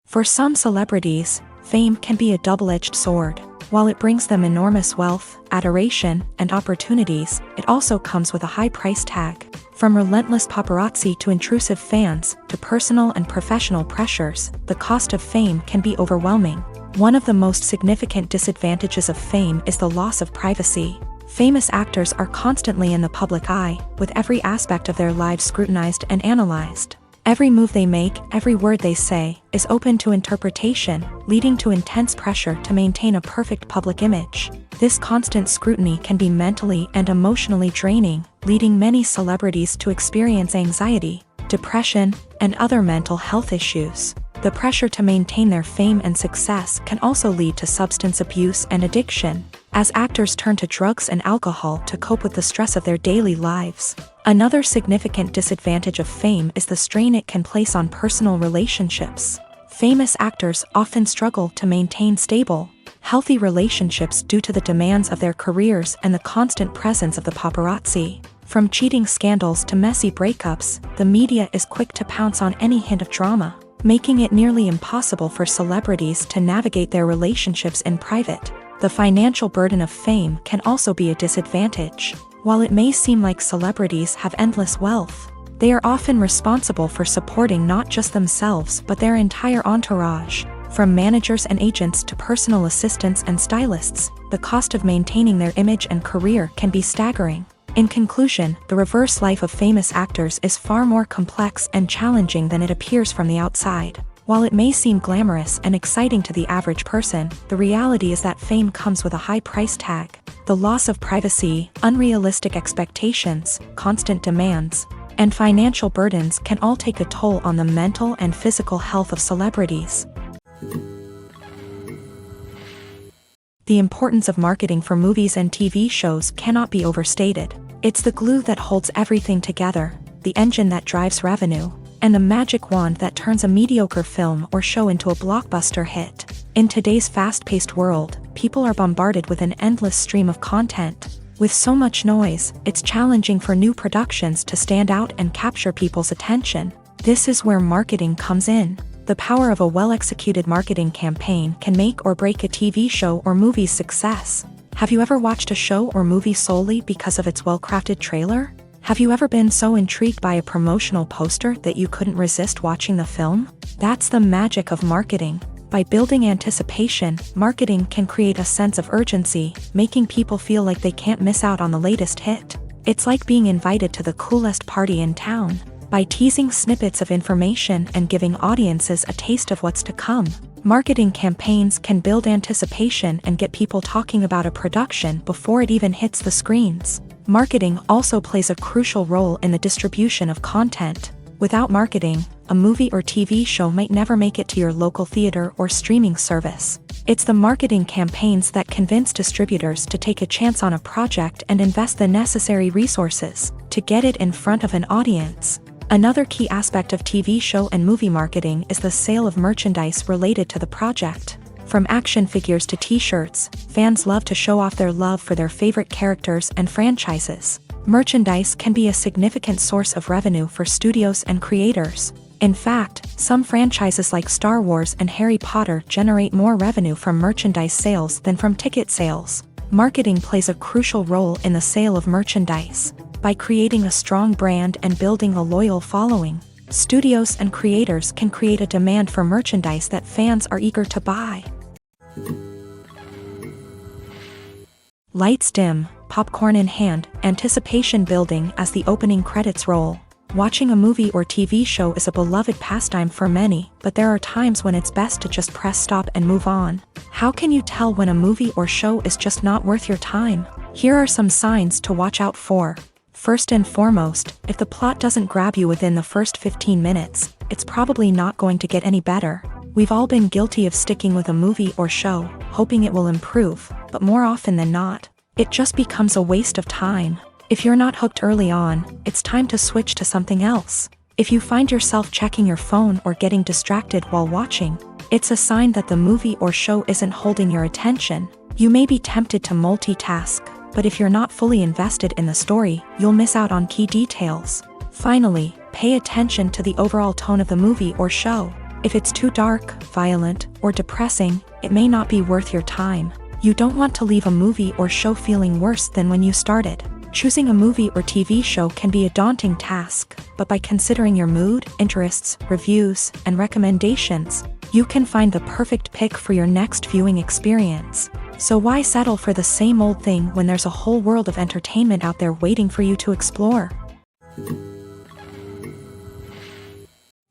For some celebrities, fame can be a double-edged sword. While it brings them enormous wealth, adoration, and opportunities, it also comes with a high price tag. From relentless paparazzi to intrusive fans, to personal and professional pressures, the cost of fame can be overwhelming. One of the most significant disadvantages of fame is the loss of privacy. Famous actors are constantly in the public eye, with every aspect of their lives scrutinized and analyzed. Every move they make, every word they say, is open to interpretation, leading to intense pressure to maintain a perfect public image. This constant scrutiny can be mentally and emotionally draining, leading many celebrities to experience anxiety, depression, and other mental health issues. The pressure to maintain their fame and success can also lead to substance abuse and addiction. as actors turn to drugs and alcohol to cope with the stress of their daily lives. Another significant disadvantage of fame is the strain it can place on personal relationships. Famous actors often struggle to maintain stable, healthy relationships due to the demands of their careers and the constant presence of the paparazzi. From cheating scandals to messy breakups, the media is quick to pounce on any hint of drama, making it nearly impossible for celebrities to navigate their relationships in private. The financial burden of fame can also be a disadvantage. While it may seem like celebrities have endless wealth, they are often responsible for supporting not just themselves but their entire entourage. From managers and agents to personal assistants and stylists, the cost of maintaining their image and career can be staggering. In conclusion, the reverse life of famous actors is far more complex and challenging than it appears from the outside. While it may seem glamorous and exciting to the average person, the reality is that fame comes with a high price tag. The loss of privacy, unrealistic expectations, constant demands, and financial burdens can all take a toll on the mental and physical health of celebrities. The importance of marketing for movies and TV shows cannot be overstated. It's the glue that holds everything together, the engine that drives revenue, and the magic wand that turns a mediocre film or show into a blockbuster hit. In today's fast-paced world, people are bombarded with an endless stream of content. With so much noise, it's challenging for new productions to stand out and capture people's attention. This is where marketing comes in. The power of a well-executed marketing campaign can make or break a TV show or movie's success. Have you ever watched a show or movie solely because of its well-crafted trailer? Have you ever been so intrigued by a promotional poster that you couldn't resist watching the film? That's the magic of marketing. By building anticipation, marketing can create a sense of urgency, making people feel like they can't miss out on the latest hit. It's like being invited to the coolest party in town. By teasing snippets of information and giving audiences a taste of what's to come, marketing campaigns can build anticipation and get people talking about a production before it even hits the screens. Marketing also plays a crucial role in the distribution of content. Without marketing, a movie or TV show might never make it to your local theater or streaming service. It's the marketing campaigns that convince distributors to take a chance on a project and invest the necessary resources to get it in front of an audience. Another key aspect of TV show and movie marketing is the sale of merchandise related to the project. From action figures to t-shirts, fans love to show off their love for their favorite characters and franchises. Merchandise can be a significant source of revenue for studios and creators. In fact, some franchises like Star Wars and Harry Potter generate more revenue from merchandise sales than from ticket sales. Marketing plays a crucial role in the sale of merchandise. By creating a strong brand and building a loyal following, studios and creators can create a demand for merchandise that fans are eager to buy. Lights dim, popcorn in hand, anticipation building as the opening credits roll. Watching a movie or TV show is a beloved pastime for many, but there are times when it's best to just press stop and move on. How can you tell when a movie or show is just not worth your time? Here are some signs to watch out for. First and foremost, if the plot doesn't grab you within the first 15 minutes, it's probably not going to get any better. We've all been guilty of sticking with a movie or show, hoping it will improve, but more often than not, it just becomes a waste of time. If you're not hooked early on, it's time to switch to something else. If you find yourself checking your phone or getting distracted while watching, it's a sign that the movie or show isn't holding your attention. You may be tempted to multitask, but if you're not fully invested in the story, you'll miss out on key details. Finally, pay attention to the overall tone of the movie or show. If it's too dark, violent, or depressing, it may not be worth your time. You don't want to leave a movie or show feeling worse than when you started. Choosing a movie or TV show can be a daunting task, but by considering your mood, interests, reviews, and recommendations, you can find the perfect pick for your next viewing experience. So why settle for the same old thing when there's a whole world of entertainment out there waiting for you to explore?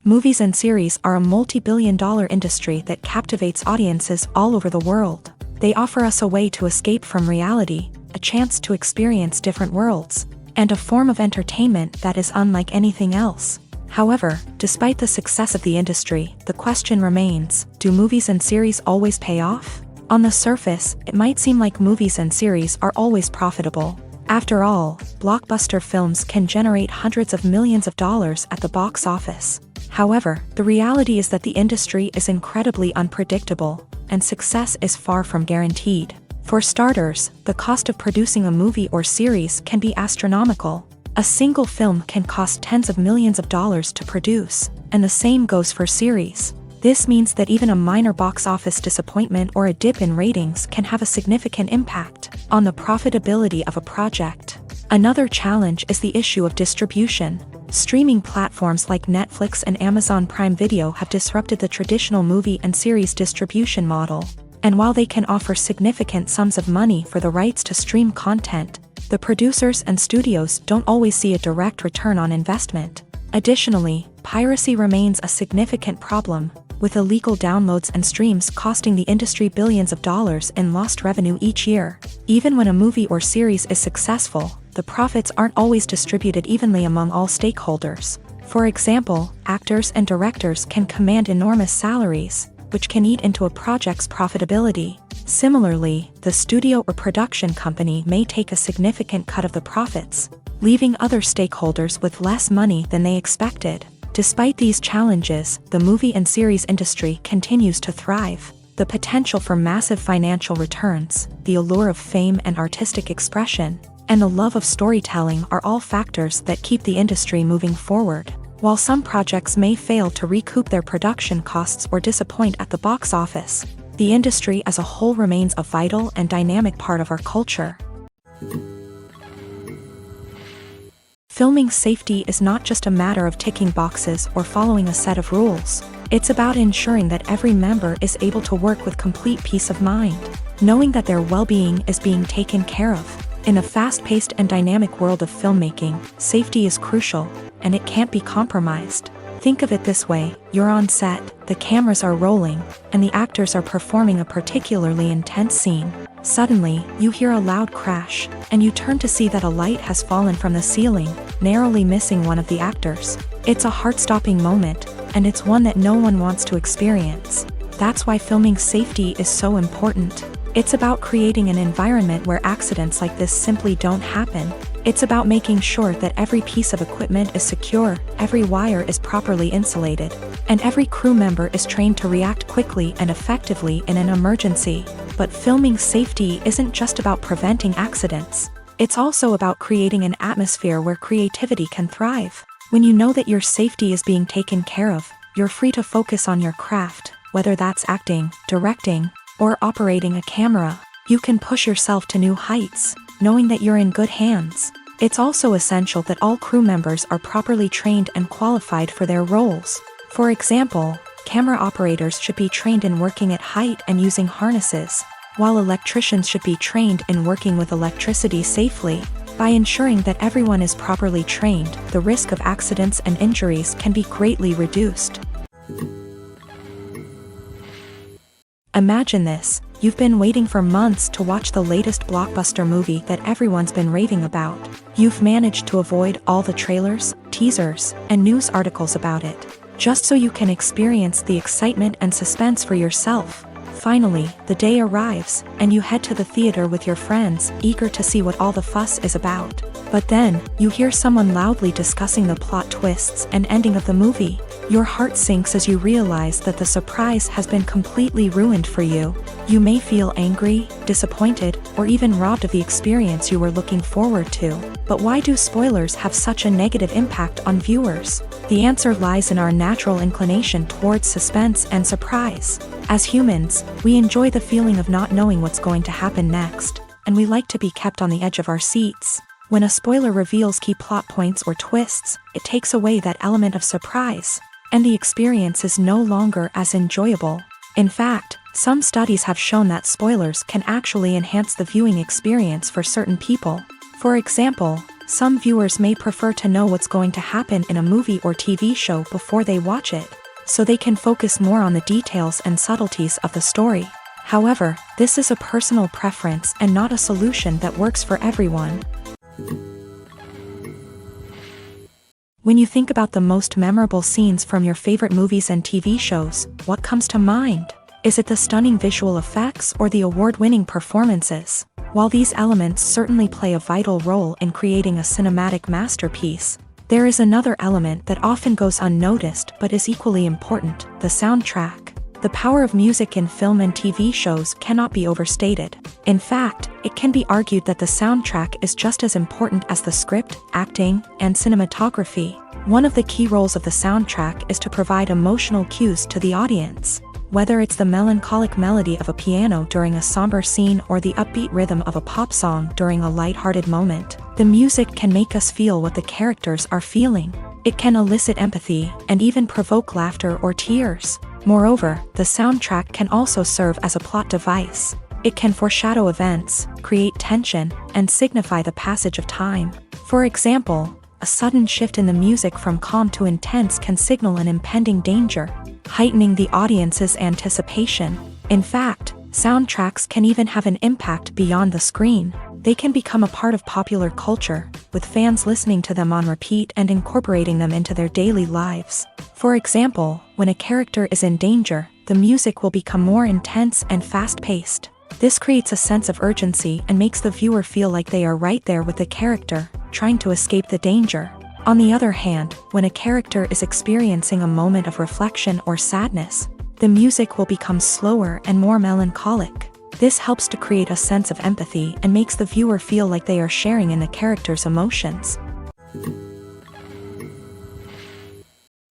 Movies and series are a multi-billion-dollar industry that captivates audiences all over the world. They offer us a way to escape from reality, a chance to experience different worlds, and a form of entertainment that is unlike anything else. However, despite the success of the industry, the question remains, do movies and series always pay off? On the surface, it might seem like movies and series are always profitable. After all, blockbuster films can generate hundreds of millions of dollars at the box office. However, the reality is that the industry is incredibly unpredictable, and success is far from guaranteed. For starters, the cost of producing a movie or series can be astronomical. A single film can cost tens of millions of dollars to produce, and the same goes for series. This means that even a minor box office disappointment or a dip in ratings can have a significant impact on the profitability of a project. Another challenge is the issue of distribution. Streaming platforms like Netflix and Amazon Prime Video have disrupted the traditional movie and series distribution model. And while they can offer significant sums of money for the rights to stream content, the producers and studios don't always see a direct return on investment. Additionally, piracy remains a significant problem, with illegal downloads and streams costing the industry billions of dollars in lost revenue each year. Even when a movie or series is successful, the profits aren't always distributed evenly among all stakeholders. For example, actors and directors can command enormous salaries, which can eat into a project's profitability. Similarly, the studio or production company may take a significant cut of the profits, leaving other stakeholders with less money than they expected. Despite these challenges, the movie and series industry continues to thrive. The potential for massive financial returns, the allure of fame and artistic expression, and the love of storytelling are all factors that keep the industry moving forward. While some projects may fail to recoup their production costs or disappoint at the box office, the industry as a whole remains a vital and dynamic part of our culture. Filming safety is not just a matter of ticking boxes or following a set of rules. It's about ensuring that every member is able to work with complete peace of mind, knowing that their well-being is being taken care of. In a fast-paced and dynamic world of filmmaking, safety is crucial, and it can't be compromised. Think of it this way: you're on set, the cameras are rolling, and the actors are performing a particularly intense scene. Suddenly, you hear a loud crash, and you turn to see that a light has fallen from the ceiling, narrowly missing one of the actors. It's a heart-stopping moment, and it's one that no one wants to experience. That's why filming safety is so important. It's about creating an environment where accidents like this simply don't happen. It's about making sure that every piece of equipment is secure, every wire is properly insulated, and every crew member is trained to react quickly and effectively in an emergency. But filming safety isn't just about preventing accidents. It's also about creating an atmosphere where creativity can thrive. When you know that your safety is being taken care of, you're free to focus on your craft, whether that's acting, directing, or operating a camera. You can push yourself to new heights, knowing that you're in good hands. It's also essential that all crew members are properly trained and qualified for their roles. For example, camera operators should be trained in working at height and using harnesses, while electricians should be trained in working with electricity safely. By ensuring that everyone is properly trained, the risk of accidents and injuries can be greatly reduced. Imagine this: you've been waiting for months to watch the latest blockbuster movie that everyone's been raving about. You've managed to avoid all the trailers, teasers, and news articles about it, just so you can experience the excitement and suspense for yourself. Finally, the day arrives, and you head to the theater with your friends, eager to see what all the fuss is about. But then, you hear someone loudly discussing the plot twists and ending of the movie. Your heart sinks as you realize that the surprise has been completely ruined for you. You may feel angry, disappointed, or even robbed of the experience you were looking forward to. But why do spoilers have such a negative impact on viewers? The answer lies in our natural inclination towards suspense and surprise. As humans, we enjoy the feeling of not knowing what's going to happen next, and we like to be kept on the edge of our seats. When a spoiler reveals key plot points or twists, it takes away that element of surprise, and the experience is no longer as enjoyable. In fact, some studies have shown that spoilers can actually enhance the viewing experience for certain people. For example, some viewers may prefer to know what's going to happen in a movie or TV show before they watch it, so they can focus more on the details and subtleties of the story. However, this is a personal preference and not a solution that works for everyone. When you think about the most memorable scenes from your favorite movies and TV shows, what comes to mind? Is it the stunning visual effects or the award-winning performances? While these elements certainly play a vital role in creating a cinematic masterpiece, there is another element that often goes unnoticed but is equally important: the soundtrack. The power of music in film and TV shows cannot be overstated. In fact, it can be argued that the soundtrack is just as important as the script, acting, and cinematography. One of the key roles of the soundtrack is to provide emotional cues to the audience. Whether it's the melancholic melody of a piano during a somber scene or the upbeat rhythm of a pop song during a light-hearted moment, the music can make us feel what the characters are feeling. It can elicit empathy and even provoke laughter or tears. Moreover, the soundtrack can also serve as a plot device. It can foreshadow events, create tension, and signify the passage of time. For example, a sudden shift in the music from calm to intense can signal an impending danger, heightening the audience's anticipation. In fact, soundtracks can even have an impact beyond the screen. They can become a part of popular culture, with fans listening to them on repeat and incorporating them into their daily lives. For example, when a character is in danger, the music will become more intense and fast-paced. This creates a sense of urgency and makes the viewer feel like they are right there with the character, trying to escape the danger. On the other hand, when a character is experiencing a moment of reflection or sadness, the music will become slower and more melancholic. This helps to create a sense of empathy and makes the viewer feel like they are sharing in the character's emotions.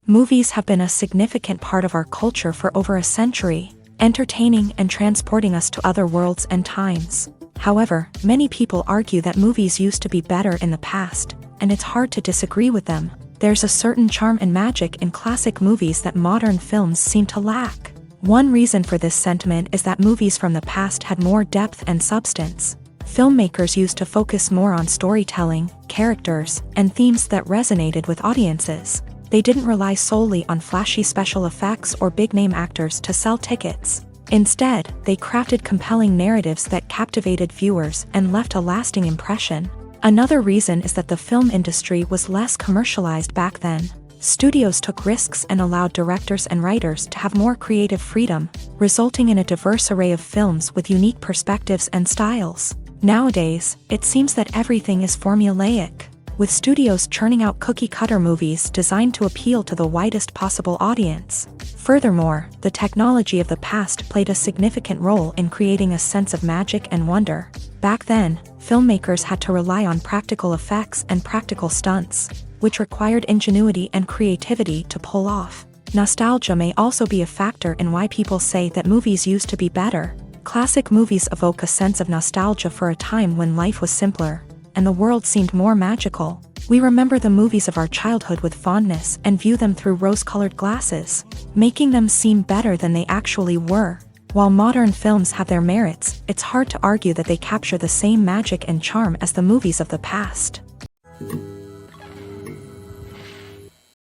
Movies have been a significant part of our culture for over a century, entertaining and transporting us to other worlds and times. However, many people argue that movies used to be better in the past, and it's hard to disagree with them. There's a certain charm and magic in classic movies that modern films seem to lack. One reason for this sentiment is that movies from the past had more depth and substance. Filmmakers used to focus more on storytelling, characters, and themes that resonated with audiences. They didn't rely solely on flashy special effects or big-name actors to sell tickets. Instead, they crafted compelling narratives that captivated viewers and left a lasting impression. Another reason is that the film industry was less commercialized back then. Studios took risks and allowed directors and writers to have more creative freedom, resulting in a diverse array of films with unique perspectives and styles. Nowadays, it seems that everything is formulaic, with studios churning out cookie-cutter movies designed to appeal to the widest possible audience. Furthermore, the technology of the past played a significant role in creating a sense of magic and wonder. Back then, filmmakers had to rely on practical effects and practical stunts, which required ingenuity and creativity to pull off. Nostalgia may also be a factor in why people say that movies used to be better. Classic movies evoke a sense of nostalgia for a time when life was simpler, and the world seemed more magical. We remember the movies of our childhood with fondness and view them through rose-colored glasses, making them seem better than they actually were. While modern films have their merits, it's hard to argue that they capture the same magic and charm as the movies of the past.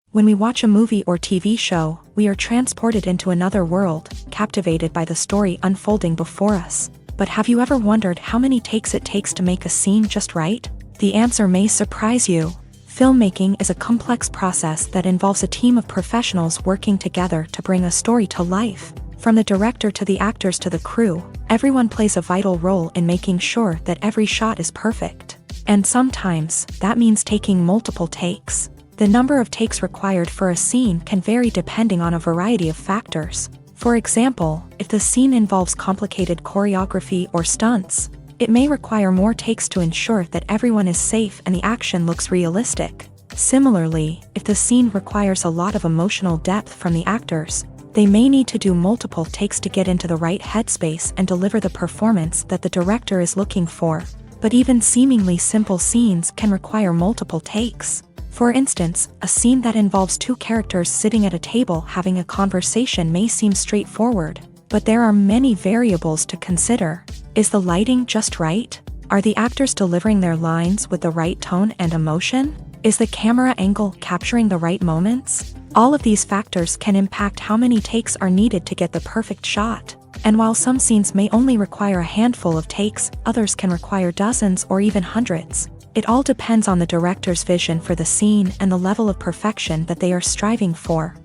When we watch a movie or TV show, we are transported into another world, captivated by the story unfolding before us. But have you ever wondered how many takes it takes to make a scene just right? The answer may surprise you. Filmmaking is a complex process that involves a team of professionals working together to bring a story to life. From the director to the actors to the crew, everyone plays a vital role in making sure that every shot is perfect. And sometimes, that means taking multiple takes. The number of takes required for a scene can vary depending on a variety of factors. For example, if the scene involves complicated choreography or stunts, it may require more takes to ensure that everyone is safe and the action looks realistic. Similarly, if the scene requires a lot of emotional depth from the actors, they may need to do multiple takes to get into the right headspace and deliver the performance that the director is looking for. But even seemingly simple scenes can require multiple takes. For instance, a scene that involves two characters sitting at a table having a conversation may seem straightforward, but there are many variables to consider. Is the lighting just right? Are the actors delivering their lines with the right tone and emotion? Is the camera angle capturing the right moments? All of these factors can impact how many takes are needed to get the perfect shot. And while some scenes may only require a handful of takes, others can require dozens or even hundreds. It all depends on the director's vision for the scene and the level of perfection that they are striving for.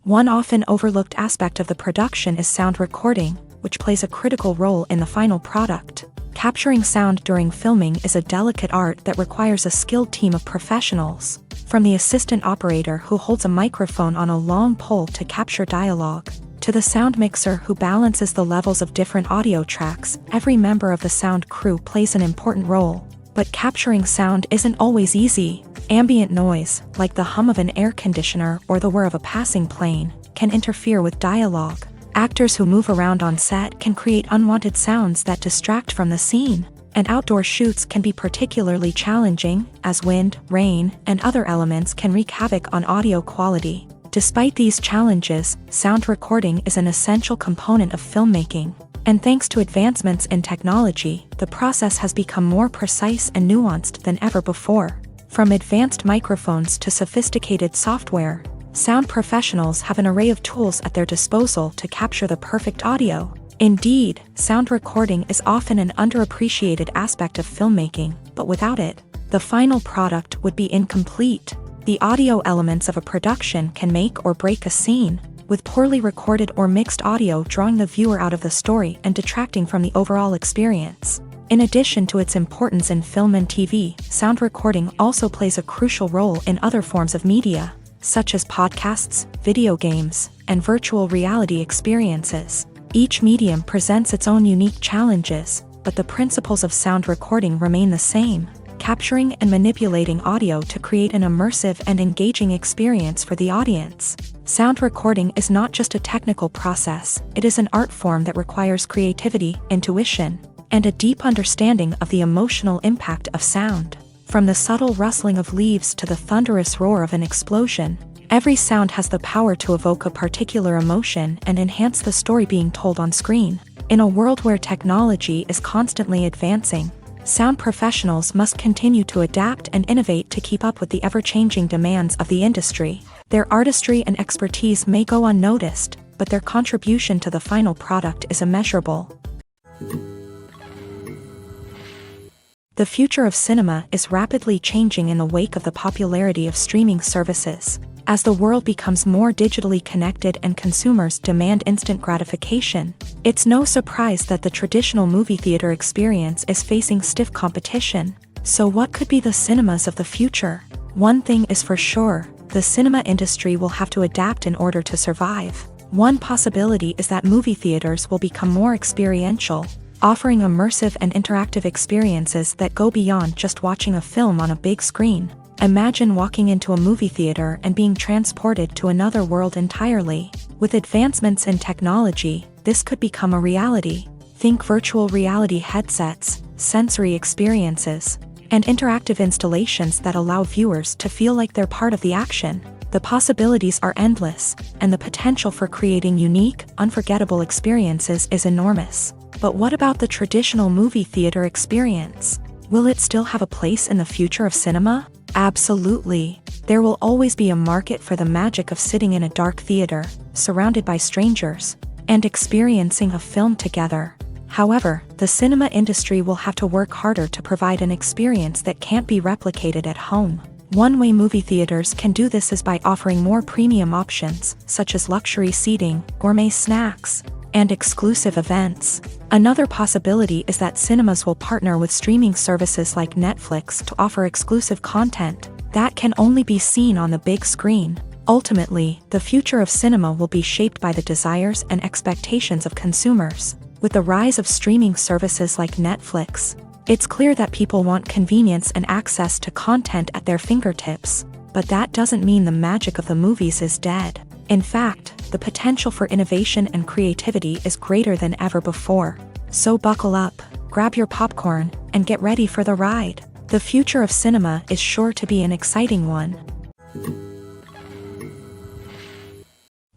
One often overlooked aspect of the production is sound recording, which plays a critical role in the final product. Capturing sound during filming is a delicate art that requires a skilled team of professionals, from the assistant operator who holds a microphone on a long pole to capture dialogue, to the sound mixer who balances the levels of different audio tracks. Every member of the sound crew plays an important role. But capturing sound isn't always easy. Ambient noise, like the hum of an air conditioner or the whir of a passing plane, can interfere with dialogue. Actors who move around on set can create unwanted sounds that distract from the scene. And outdoor shoots can be particularly challenging, as wind, rain, and other elements can wreak havoc on audio quality. Despite these challenges, sound recording is an essential component of filmmaking. And thanks to advancements in technology, the process has become more precise and nuanced than ever before. From advanced microphones to sophisticated software, sound professionals have an array of tools at their disposal to capture the perfect audio. Indeed, sound recording is often an underappreciated aspect of filmmaking, but without it, the final product would be incomplete. The audio elements of a production can make or break a scene, with poorly recorded or mixed audio drawing the viewer out of the story and detracting from the overall experience. In addition to its importance in film and TV, sound recording also plays a crucial role in other forms of media, such as podcasts, video games, and virtual reality experiences. Each medium presents its own unique challenges, but the principles of sound recording remain the same: capturing and manipulating audio to create an immersive and engaging experience for the audience. Sound recording is not just a technical process, it is an art form that requires creativity, intuition, and a deep understanding of the emotional impact of sound. From the subtle rustling of leaves to the thunderous roar of an explosion, every sound has the power to evoke a particular emotion and enhance the story being told on screen. In a world where technology is constantly advancing, sound professionals must continue to adapt and innovate to keep up with the ever-changing demands of the industry. Their artistry and expertise may go unnoticed, but their contribution to the final product is immeasurable. The future of cinema is rapidly changing in the wake of the popularity of streaming services. As the world becomes more digitally connected and consumers demand instant gratification, it's no surprise that the traditional movie theater experience is facing stiff competition. So what could be the cinemas of the future? One thing is for sure, the cinema industry will have to adapt in order to survive. One possibility is that movie theaters will become more experiential, offering immersive and interactive experiences that go beyond just watching a film on a big screen. Imagine walking into a movie theater and being transported to another world entirely. With advancements in technology, this could become a reality. Think virtual reality headsets, sensory experiences, and interactive installations that allow viewers to feel like they're part of the action. The possibilities are endless, and the potential for creating unique, unforgettable experiences is enormous. But what about the traditional movie theater experience? Will it still have a place in the future of cinema? Absolutely. There will always be a market for the magic of sitting in a dark theater, surrounded by strangers, and experiencing a film together. However, the cinema industry will have to work harder to provide an experience that can't be replicated at home. One way movie theaters can do this is by offering more premium options, such as luxury seating, gourmet snacks, and exclusive events. Another possibility is that cinemas will partner with streaming services like Netflix to offer exclusive content that can only be seen on the big screen. Ultimately, the future of cinema will be shaped by the desires and expectations of consumers. With the rise of streaming services like Netflix, it's clear that people want convenience and access to content at their fingertips. But that doesn't mean the magic of the movies is dead. In fact, the potential for innovation and creativity is greater than ever before. So buckle up, grab your popcorn, and get ready for the ride. The future of cinema is sure to be an exciting one.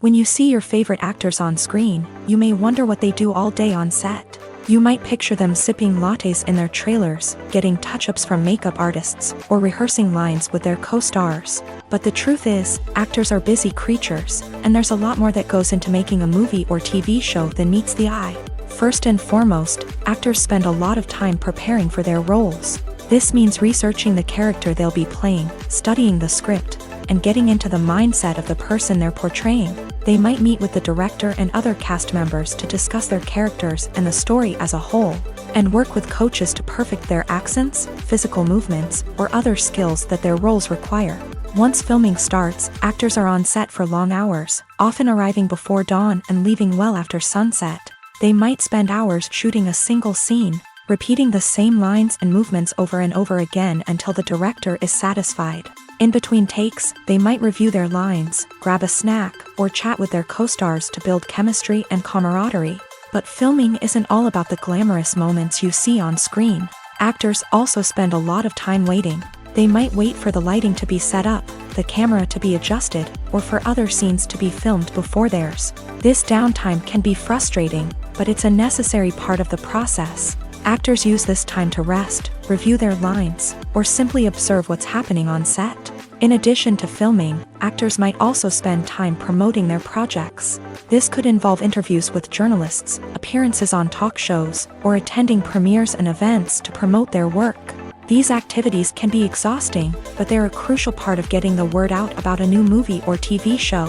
When you see your favorite actors on screen, you may wonder what they do all day on set. You might picture them sipping lattes in their trailers, getting touch-ups from makeup artists, or rehearsing lines with their co-stars. But the truth is, actors are busy creatures, and there's a lot more that goes into making a movie or TV show than meets the eye. First and foremost, actors spend a lot of time preparing for their roles. This means researching the character they'll be playing, studying the script, and getting into the mindset of the person they're portraying. They might meet with the director and other cast members to discuss their characters and the story as a whole, and work with coaches to perfect their accents, physical movements, or other skills that their roles require. Once filming starts, actors are on set for long hours, often arriving before dawn and leaving well after sunset. They might spend hours shooting a single scene, repeating the same lines and movements over and over again until the director is satisfied. In between takes, they might review their lines, grab a snack, or chat with their co-stars to build chemistry and camaraderie. But filming isn't all about the glamorous moments you see on screen. Actors also spend a lot of time waiting. They might wait for the lighting to be set up, the camera to be adjusted, or for other scenes to be filmed before theirs. This downtime can be frustrating, but it's a necessary part of the process. Actors use this time to rest, review their lines, or simply observe what's happening on set. In addition to filming, actors might also spend time promoting their projects. This could involve interviews with journalists, appearances on talk shows, or attending premieres and events to promote their work. These activities can be exhausting, but they're a crucial part of getting the word out about a new movie or TV show.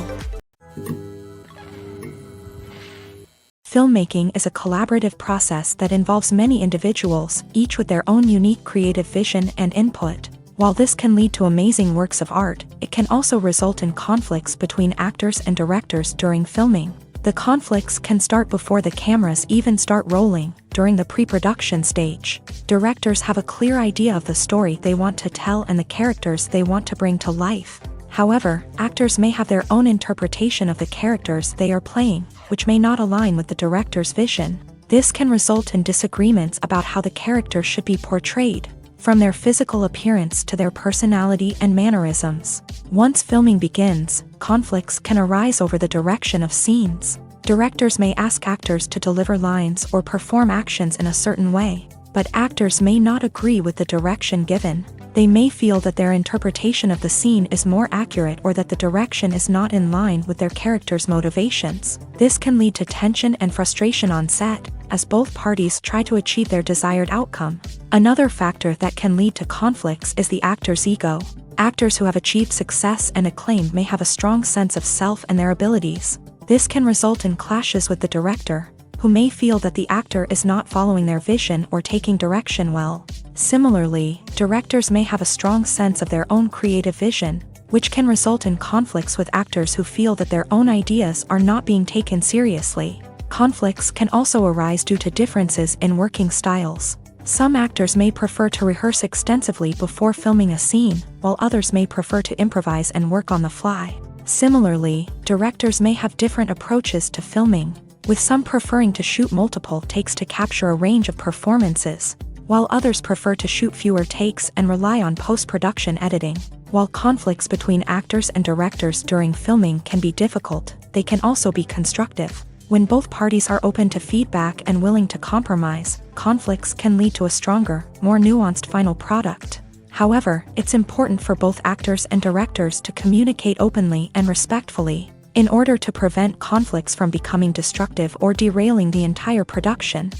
Filmmaking is a collaborative process that involves many individuals, each with their own unique creative vision and input. While this can lead to amazing works of art, it can also result in conflicts between actors and directors during filming. The conflicts can start before the cameras even start rolling, during the pre-production stage. Directors have a clear idea of the story they want to tell and the characters they want to bring to life. However, actors may have their own interpretation of the characters they are playing, which may not align with the director's vision. This can result in disagreements about how the character should be portrayed, from their physical appearance to their personality and mannerisms. Once filming begins, conflicts can arise over the direction of scenes. Directors may ask actors to deliver lines or perform actions in a certain way, but actors may not agree with the direction given. They may feel that their interpretation of the scene is more accurate or that the direction is not in line with their character's motivations. This can lead to tension and frustration on set, as both parties try to achieve their desired outcome. Another factor that can lead to conflicts is the actor's ego. Actors who have achieved success and acclaim may have a strong sense of self and their abilities. This can result in clashes with the director, who may feel that the actor is not following their vision or taking direction well. Similarly, directors may have a strong sense of their own creative vision, which can result in conflicts with actors who feel that their own ideas are not being taken seriously. Conflicts can also arise due to differences in working styles. Some actors may prefer to rehearse extensively before filming a scene, while others may prefer to improvise and work on the fly. Similarly, directors may have different approaches to filming, with some preferring to shoot multiple takes to capture a range of performances, while others prefer to shoot fewer takes and rely on post-production editing. While conflicts between actors and directors during filming can be difficult, they can also be constructive. When both parties are open to feedback and willing to compromise, conflicts can lead to a stronger, more nuanced final product. However, it's important for both actors and directors to communicate openly and respectfully, in order to prevent conflicts from becoming destructive or derailing the entire production.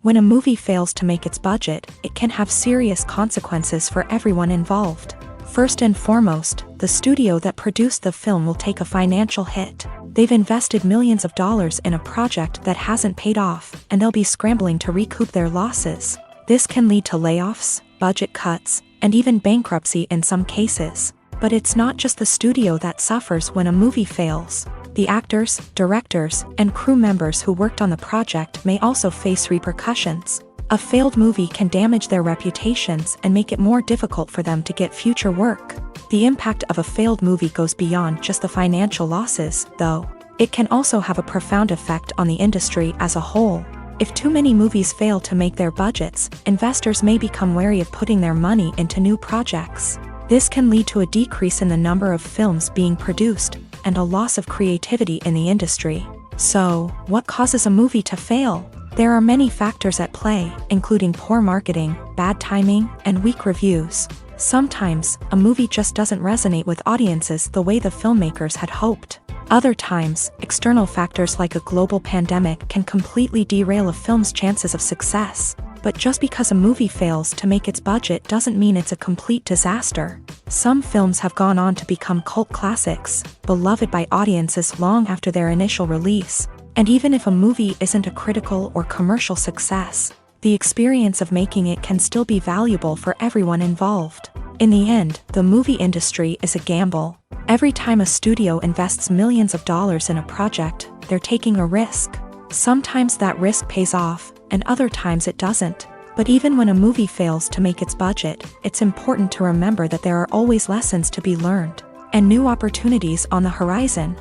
When a movie fails to make its budget, it can have serious consequences for everyone involved. First and foremost, the studio that produced the film will take a financial hit. They've invested millions of dollars in a project that hasn't paid off, and they'll be scrambling to recoup their losses. This can lead to layoffs, budget cuts, and even bankruptcy in some cases. But it's not just the studio that suffers when a movie fails. The actors, directors, and crew members who worked on the project may also face repercussions. A failed movie can damage their reputations and make it more difficult for them to get future work. The impact of a failed movie goes beyond just the financial losses, though. It can also have a profound effect on the industry as a whole. If too many movies fail to make their budgets, investors may become wary of putting their money into new projects. This can lead to a decrease in the number of films being produced, and a loss of creativity in the industry. So, what causes a movie to fail? There are many factors at play, including poor marketing, bad timing, and weak reviews. Sometimes, a movie just doesn't resonate with audiences the way the filmmakers had hoped. Other times, external factors like a global pandemic can completely derail a film's chances of success. But just because a movie fails to make its budget doesn't mean it's a complete disaster. Some films have gone on to become cult classics, beloved by audiences long after their initial release. And even if a movie isn't a critical or commercial success, the experience of making it can still be valuable for everyone involved. In the end, the movie industry is a gamble. Every time a studio invests millions of dollars in a project, they're taking a risk. Sometimes that risk pays off, and other times it doesn't. But even when a movie fails to make its budget, it's important to remember that there are always lessons to be learned, and new opportunities on the horizon.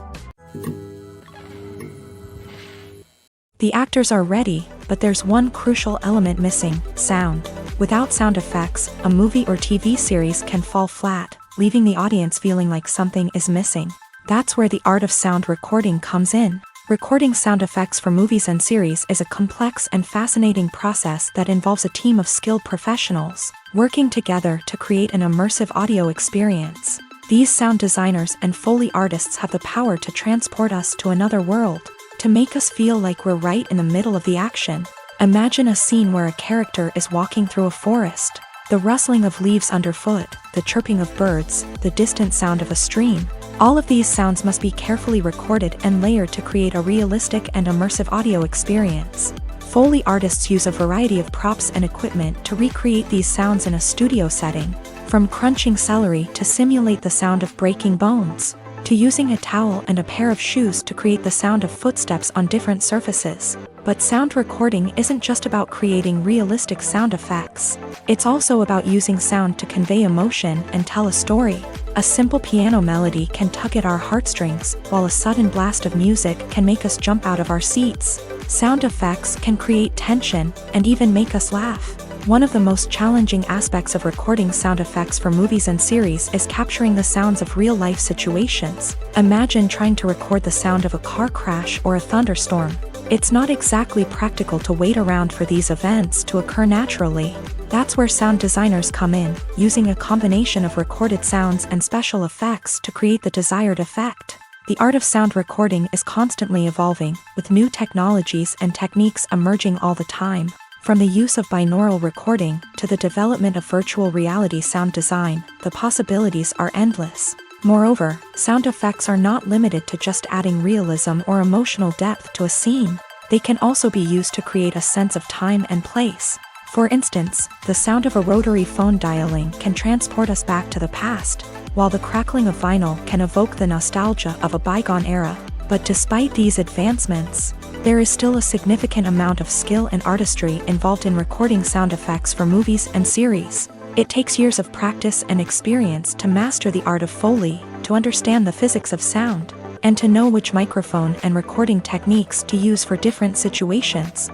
The actors are ready, but there's one crucial element missing: sound. Without sound effects, a movie or TV series can fall flat, leaving the audience feeling like something is missing. That's where the art of sound recording comes in. Recording sound effects for movies and series is a complex and fascinating process that involves a team of skilled professionals working together to create an immersive audio experience. These sound designers and Foley artists have the power to transport us to another world, to make us feel like we're right in the middle of the action. Imagine a scene where a character is walking through a forest. The rustling of leaves underfoot, the chirping of birds, the distant sound of a stream. All of these sounds must be carefully recorded and layered to create a realistic and immersive audio experience. Foley artists use a variety of props and equipment to recreate these sounds in a studio setting, from crunching celery to simulate the sound of breaking bones, to using a towel and a pair of shoes to create the sound of footsteps on different surfaces. But sound recording isn't just about creating realistic sound effects. It's also about using sound to convey emotion and tell a story. A simple piano melody can tug at our heartstrings, while a sudden blast of music can make us jump out of our seats. Sound effects can create tension and even make us laugh. One of the most challenging aspects of recording sound effects for movies and series is capturing the sounds of real-life situations. Imagine trying to record the sound of a car crash or a thunderstorm. It's not exactly practical to wait around for these events to occur naturally. That's where sound designers come in, using a combination of recorded sounds and special effects to create the desired effect. The art of sound recording is constantly evolving, with new technologies and techniques emerging all the time. From the use of binaural recording to the development of virtual reality sound design, the possibilities are endless. Moreover, sound effects are not limited to just adding realism or emotional depth to a scene. They can also be used to create a sense of time and place. For instance, the sound of a rotary phone dialing can transport us back to the past, while the crackling of vinyl can evoke the nostalgia of a bygone era. But despite these advancements, there is still a significant amount of skill and artistry involved in recording sound effects for movies and series. It takes years of practice and experience to master the art of Foley, to understand the physics of sound, and to know which microphone and recording techniques to use for different situations.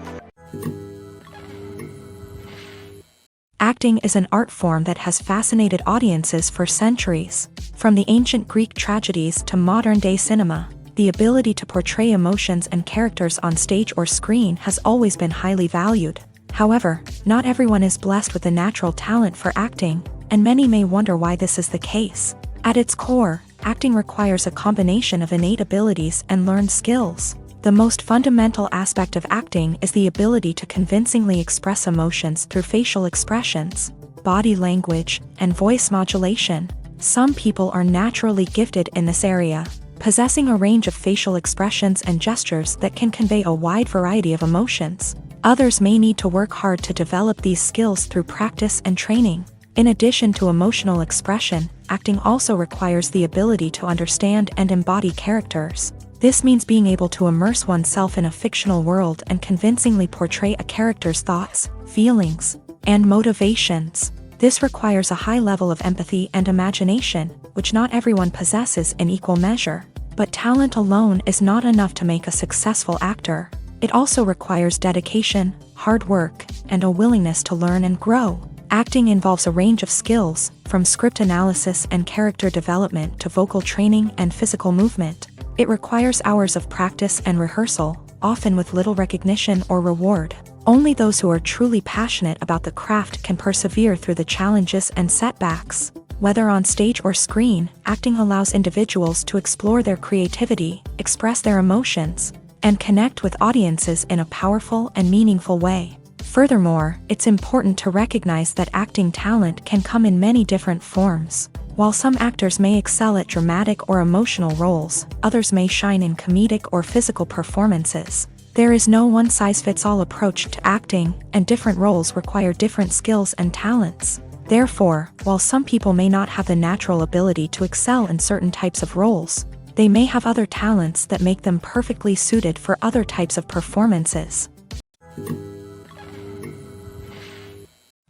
Acting is an art form that has fascinated audiences for centuries. From the ancient Greek tragedies to modern-day cinema, the ability to portray emotions and characters on stage or screen has always been highly valued. However, not everyone is blessed with a natural talent for acting, and many may wonder why this is the case. At its core, acting requires a combination of innate abilities and learned skills. The most fundamental aspect of acting is the ability to convincingly express emotions through facial expressions, body language, and voice modulation. Some people are naturally gifted in this area, possessing a range of facial expressions and gestures that can convey a wide variety of emotions. Others may need to work hard to develop these skills through practice and training. In addition to emotional expression, acting also requires the ability to understand and embody characters. This means being able to immerse oneself in a fictional world and convincingly portray a character's thoughts, feelings, and motivations. This requires a high level of empathy and imagination, which not everyone possesses in equal measure. But talent alone is not enough to make a successful actor. It also requires dedication, hard work, and a willingness to learn and grow. Acting involves a range of skills, from script analysis and character development to vocal training and physical movement. It requires hours of practice and rehearsal, often with little recognition or reward. Only those who are truly passionate about the craft can persevere through the challenges and setbacks. Whether on stage or screen, acting allows individuals to explore their creativity, express their emotions, and connect with audiences in a powerful and meaningful way. Furthermore, it's important to recognize that acting talent can come in many different forms. While some actors may excel at dramatic or emotional roles, others may shine in comedic or physical performances. There is no one-size-fits-all approach to acting, and different roles require different skills and talents. Therefore, while some people may not have the natural ability to excel in certain types of roles, they may have other talents that make them perfectly suited for other types of performances.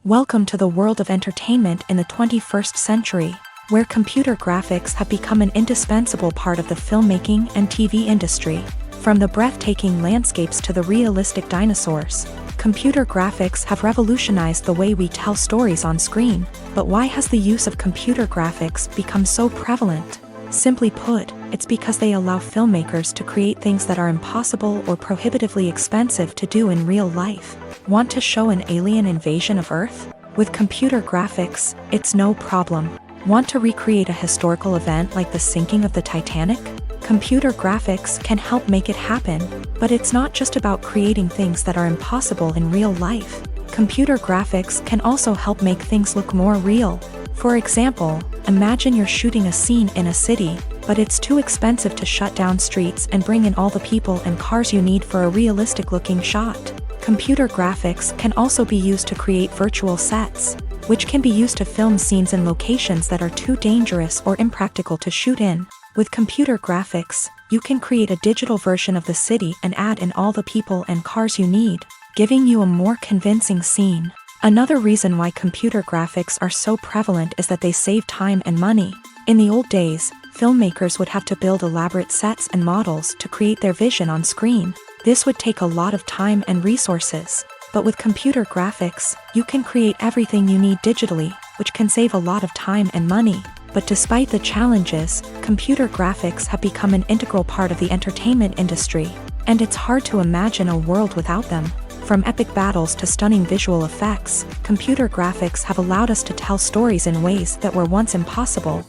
Welcome to the world of entertainment in the 21st century, where computer graphics have become an indispensable part of the filmmaking and TV industry. From the breathtaking landscapes to the realistic dinosaurs, computer graphics have revolutionized the way we tell stories on screen. But why has the use of computer graphics become so prevalent? Simply put, it's because they allow filmmakers to create things that are impossible or prohibitively expensive to do in real life. Want to show an alien invasion of Earth? With computer graphics, it's no problem. Want to recreate a historical event like the sinking of the Titanic? Computer graphics can help make it happen, but it's not just about creating things that are impossible in real life. Computer graphics can also help make things look more real. For example, imagine you're shooting a scene in a city, but it's too expensive to shut down streets and bring in all the people and cars you need for a realistic-looking shot. Computer graphics can also be used to create virtual sets, which can be used to film scenes in locations that are too dangerous or impractical to shoot in. With computer graphics, you can create a digital version of the city and add in all the people and cars you need, giving you a more convincing scene. Another reason why computer graphics are so prevalent is that they save time and money. In the old days, filmmakers would have to build elaborate sets and models to create their vision on screen. This would take a lot of time and resources. But with computer graphics, you can create everything you need digitally, which can save a lot of time and money. But despite the challenges, computer graphics have become an integral part of the entertainment industry, and it's hard to imagine a world without them. From epic battles to stunning visual effects, computer graphics have allowed us to tell stories in ways that were once impossible.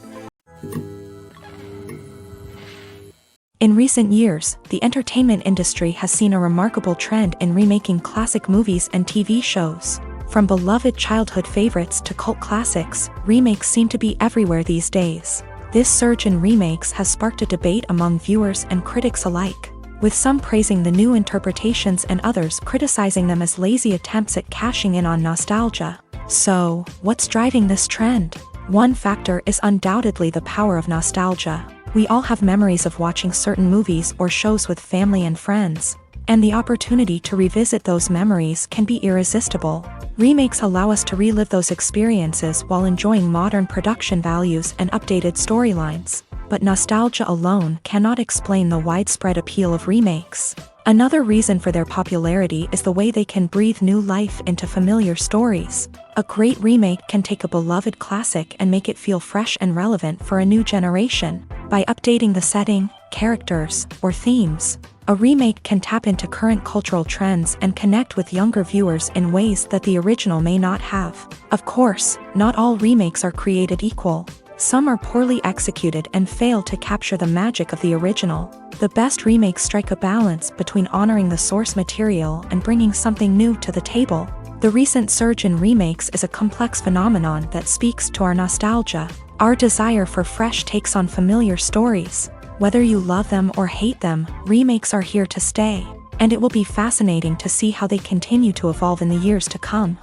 In recent years, the entertainment industry has seen a remarkable trend in remaking classic movies and TV shows. From beloved childhood favorites to cult classics, remakes seem to be everywhere these days. This surge in remakes has sparked a debate among viewers and critics alike, with some praising the new interpretations and others criticizing them as lazy attempts at cashing in on nostalgia. So, what's driving this trend? One factor is undoubtedly the power of nostalgia. We all have memories of watching certain movies or shows with family and friends, and the opportunity to revisit those memories can be irresistible. Remakes allow us to relive those experiences while enjoying modern production values and updated storylines. But nostalgia alone cannot explain the widespread appeal of remakes. Another reason for their popularity is the way they can breathe new life into familiar stories. A great remake can take a beloved classic and make it feel fresh and relevant for a new generation. By updating the setting, characters, or themes, a remake can tap into current cultural trends and connect with younger viewers in ways that the original may not have. Of course, not all remakes are created equal. Some are poorly executed and fail to capture the magic of the original. The best remakes strike a balance between honoring the source material and bringing something new to the table. The recent surge in remakes is a complex phenomenon that speaks to our nostalgia, our desire for fresh takes on familiar stories. Whether you love them or hate them, remakes are here to stay, and it will be fascinating to see how they continue to evolve in the years to come.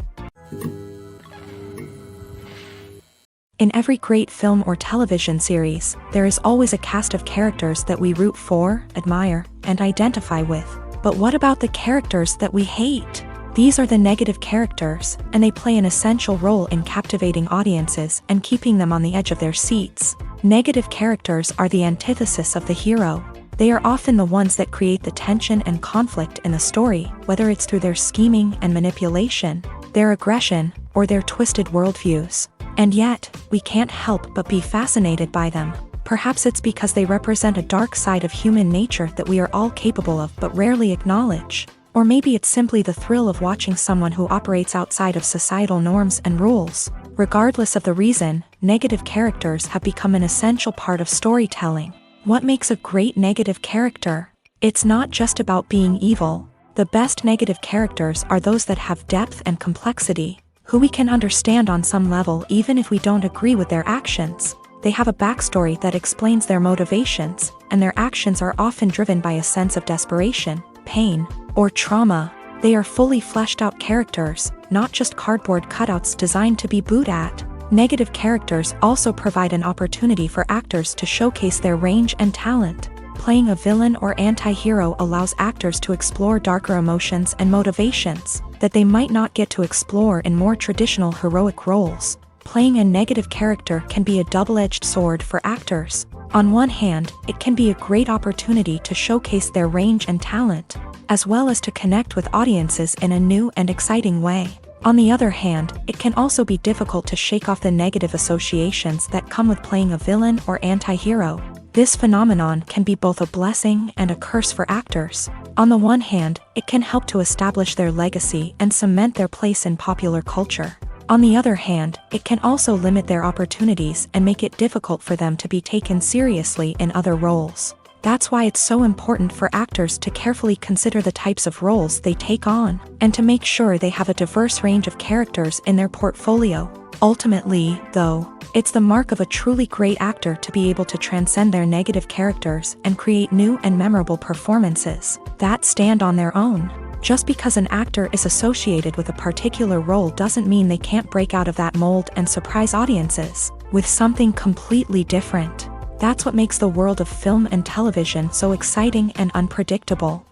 In every great film or television series, there is always a cast of characters that we root for, admire, and identify with. But what about the characters that we hate? These are the negative characters, and they play an essential role in captivating audiences and keeping them on the edge of their seats. Negative characters are the antithesis of the hero. They are often the ones that create the tension and conflict in the story, whether it's through their scheming and manipulation, their aggression, or their twisted worldviews. And yet, we can't help but be fascinated by them. Perhaps it's because they represent a dark side of human nature that we are all capable of but rarely acknowledge. Or maybe it's simply the thrill of watching someone who operates outside of societal norms and rules. Regardless of the reason, negative characters have become an essential part of storytelling. What makes a great negative character? It's not just about being evil. The best negative characters are those that have depth and complexity, who we can understand on some level even if we don't agree with their actions. They have a backstory that explains their motivations, and their actions are often driven by a sense of desperation, pain, or trauma. They are fully fleshed out characters, not just cardboard cutouts designed to be booed at. Negative characters also provide an opportunity for actors to showcase their range and talent. Playing a villain or anti-hero allows actors to explore darker emotions and motivations that they might not get to explore in more traditional heroic roles. Playing a negative character can be a double-edged sword for actors. On one hand, it can be a great opportunity to showcase their range and talent, as well as to connect with audiences in a new and exciting way. On the other hand, it can also be difficult to shake off the negative associations that come with playing a villain or anti-hero. This phenomenon can be both a blessing and a curse for actors. On the one hand, it can help to establish their legacy and cement their place in popular culture. On the other hand, it can also limit their opportunities and make it difficult for them to be taken seriously in other roles. That's why it's so important for actors to carefully consider the types of roles they take on, and to make sure they have a diverse range of characters in their portfolio. Ultimately, though, it's the mark of a truly great actor to be able to transcend their negative characters and create new and memorable performances that stand on their own. Just because an actor is associated with a particular role doesn't mean they can't break out of that mold and surprise audiences with something completely different. That's what makes the world of film and television so exciting and unpredictable.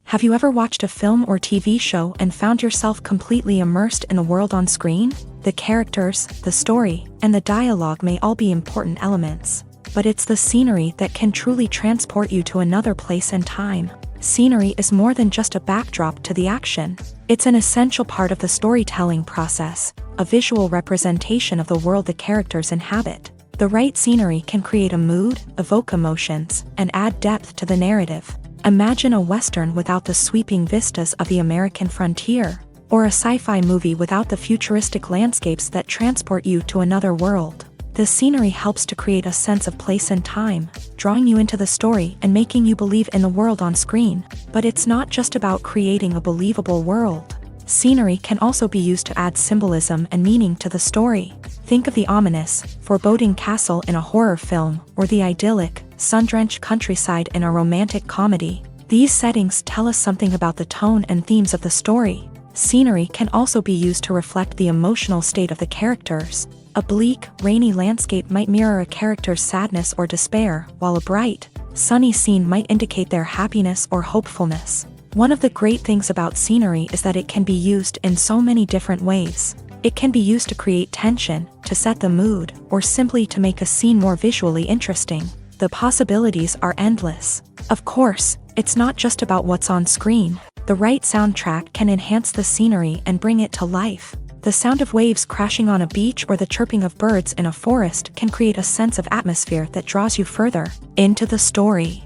Have you ever watched a film or TV show and found yourself completely immersed in the world on screen? The characters, the story, and the dialogue may all be important elements, but it's the scenery that can truly transport you to another place and time. Scenery is more than just a backdrop to the action. It's an essential part of the storytelling process, a visual representation of the world the characters inhabit. The right scenery can create a mood, evoke emotions, and add depth to the narrative. Imagine a Western without the sweeping vistas of the American frontier, or a sci-fi movie without the futuristic landscapes that transport you to another world. The scenery helps to create a sense of place and time, drawing you into the story and making you believe in the world on screen. But it's not just about creating a believable world. Scenery can also be used to add symbolism and meaning to the story. Think of the ominous, foreboding castle in a horror film, or the idyllic, sun-drenched countryside in a romantic comedy. These settings tell us something about the tone and themes of the story. Scenery can also be used to reflect the emotional state of the characters. A bleak, rainy landscape might mirror a character's sadness or despair, while a bright, sunny scene might indicate their happiness or hopefulness. One of the great things about scenery is that it can be used in so many different ways. It can be used to create tension, to set the mood, or simply to make a scene more visually interesting. The possibilities are endless. Of course, it's not just about what's on screen. The right soundtrack can enhance the scenery and bring it to life. The sound of waves crashing on a beach or the chirping of birds in a forest can create a sense of atmosphere that draws you further into the story.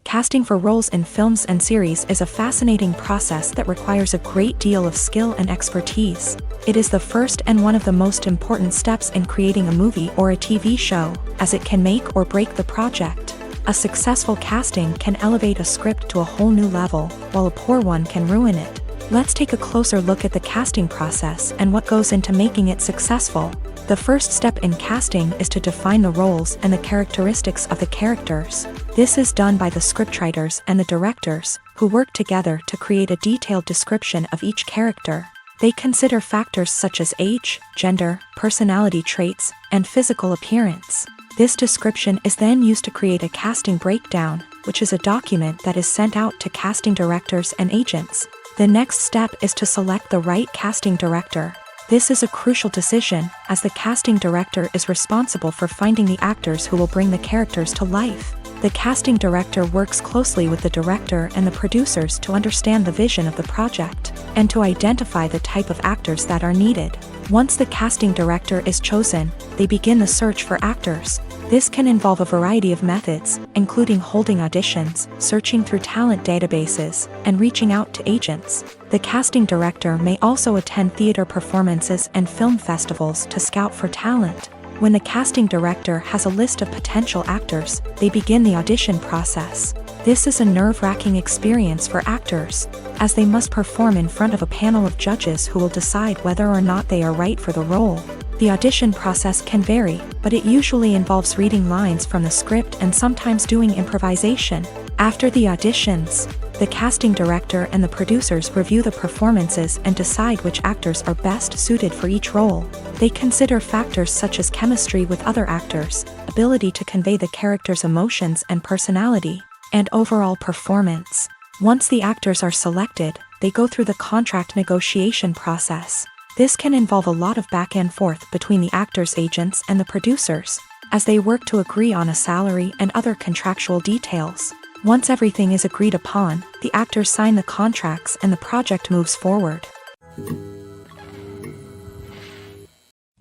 Casting for roles in films and series is a fascinating process that requires a great deal of skill and expertise. It is the first and one of the most important steps in creating a movie or a TV show, as it can make or break the project. A successful casting can elevate a script to a whole new level, while a poor one can ruin it. Let's take a closer look at the casting process and what goes into making it successful. The first step in casting is to define the roles and the characteristics of the characters. This is done by the scriptwriters and the directors, who work together to create a detailed description of each character. They consider factors such as age, gender, personality traits, and physical appearance. This description is then used to create a casting breakdown, which is a document that is sent out to casting directors and agents. The next step is to select the right casting director. This is a crucial decision, as the casting director is responsible for finding the actors who will bring the characters to life. The casting director works closely with the director and the producers to understand the vision of the project, and to identify the type of actors that are needed. Once the casting director is chosen, they begin the search for actors. This can involve a variety of methods, including holding auditions, searching through talent databases, and reaching out to agents. The casting director may also attend theater performances and film festivals to scout for talent. When the casting director has a list of potential actors, they begin the audition process. This is a nerve-wracking experience for actors, as they must perform in front of a panel of judges who will decide whether or not they are right for the role. The audition process can vary, but it usually involves reading lines from the script and sometimes doing improvisation. After the auditions, the casting director and the producers review the performances and decide which actors are best suited for each role. They consider factors such as chemistry with other actors, ability to convey the character's emotions and personality, and overall performance. Once the actors are selected, they go through the contract negotiation process. This can involve a lot of back and forth between the actors' agents and the producers, as they work to agree on a salary and other contractual details. Once everything is agreed upon, the actors sign the contracts and the project moves forward.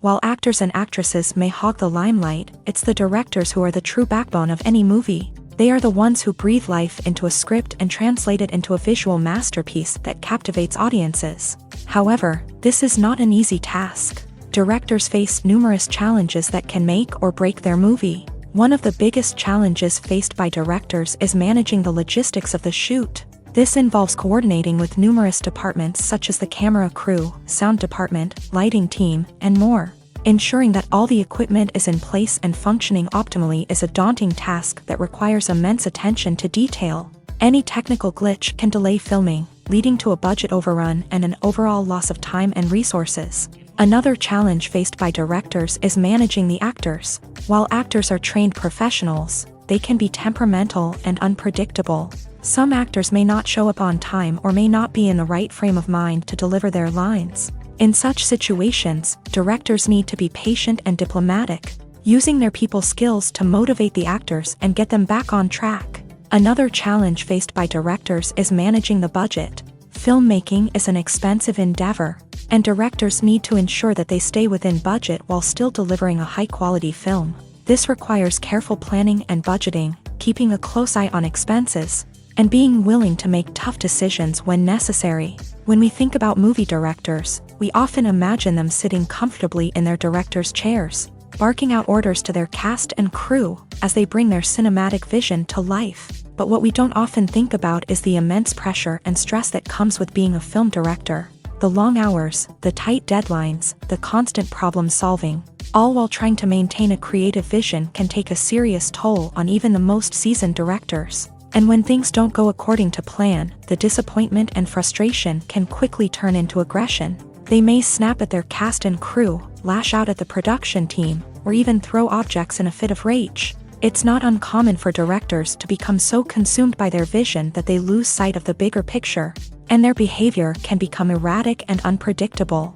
While actors and actresses may hog the limelight, it's the directors who are the true backbone of any movie. They are the ones who breathe life into a script and translate it into a visual masterpiece that captivates audiences. However, this is not an easy task. Directors face numerous challenges that can make or break their movie. One of the biggest challenges faced by directors is managing the logistics of the shoot. This involves coordinating with numerous departments such as the camera crew, sound department, lighting team, and more. Ensuring that all the equipment is in place and functioning optimally is a daunting task that requires immense attention to detail. Any technical glitch can delay filming, leading to a budget overrun and an overall loss of time and resources. Another challenge faced by directors is managing the actors. While actors are trained professionals, they can be temperamental and unpredictable. Some actors may not show up on time or may not be in the right frame of mind to deliver their lines. In such situations, directors need to be patient and diplomatic, using their people skills to motivate the actors and get them back on track. Another challenge faced by directors is managing the budget. Filmmaking is an expensive endeavor, and directors need to ensure that they stay within budget while still delivering a high-quality film. This requires careful planning and budgeting, keeping a close eye on expenses, and being willing to make tough decisions when necessary. When we think about movie directors, we often imagine them sitting comfortably in their director's chairs, barking out orders to their cast and crew as they bring their cinematic vision to life. But what we don't often think about is the immense pressure and stress that comes with being a film director. The long hours, the tight deadlines, the constant problem solving, all while trying to maintain a creative vision can take a serious toll on even the most seasoned directors. And when things don't go according to plan, the disappointment and frustration can quickly turn into aggression. They may snap at their cast and crew, lash out at the production team, or even throw objects in a fit of rage. It's not uncommon for directors to become so consumed by their vision that they lose sight of the bigger picture, and their behavior can become erratic and unpredictable.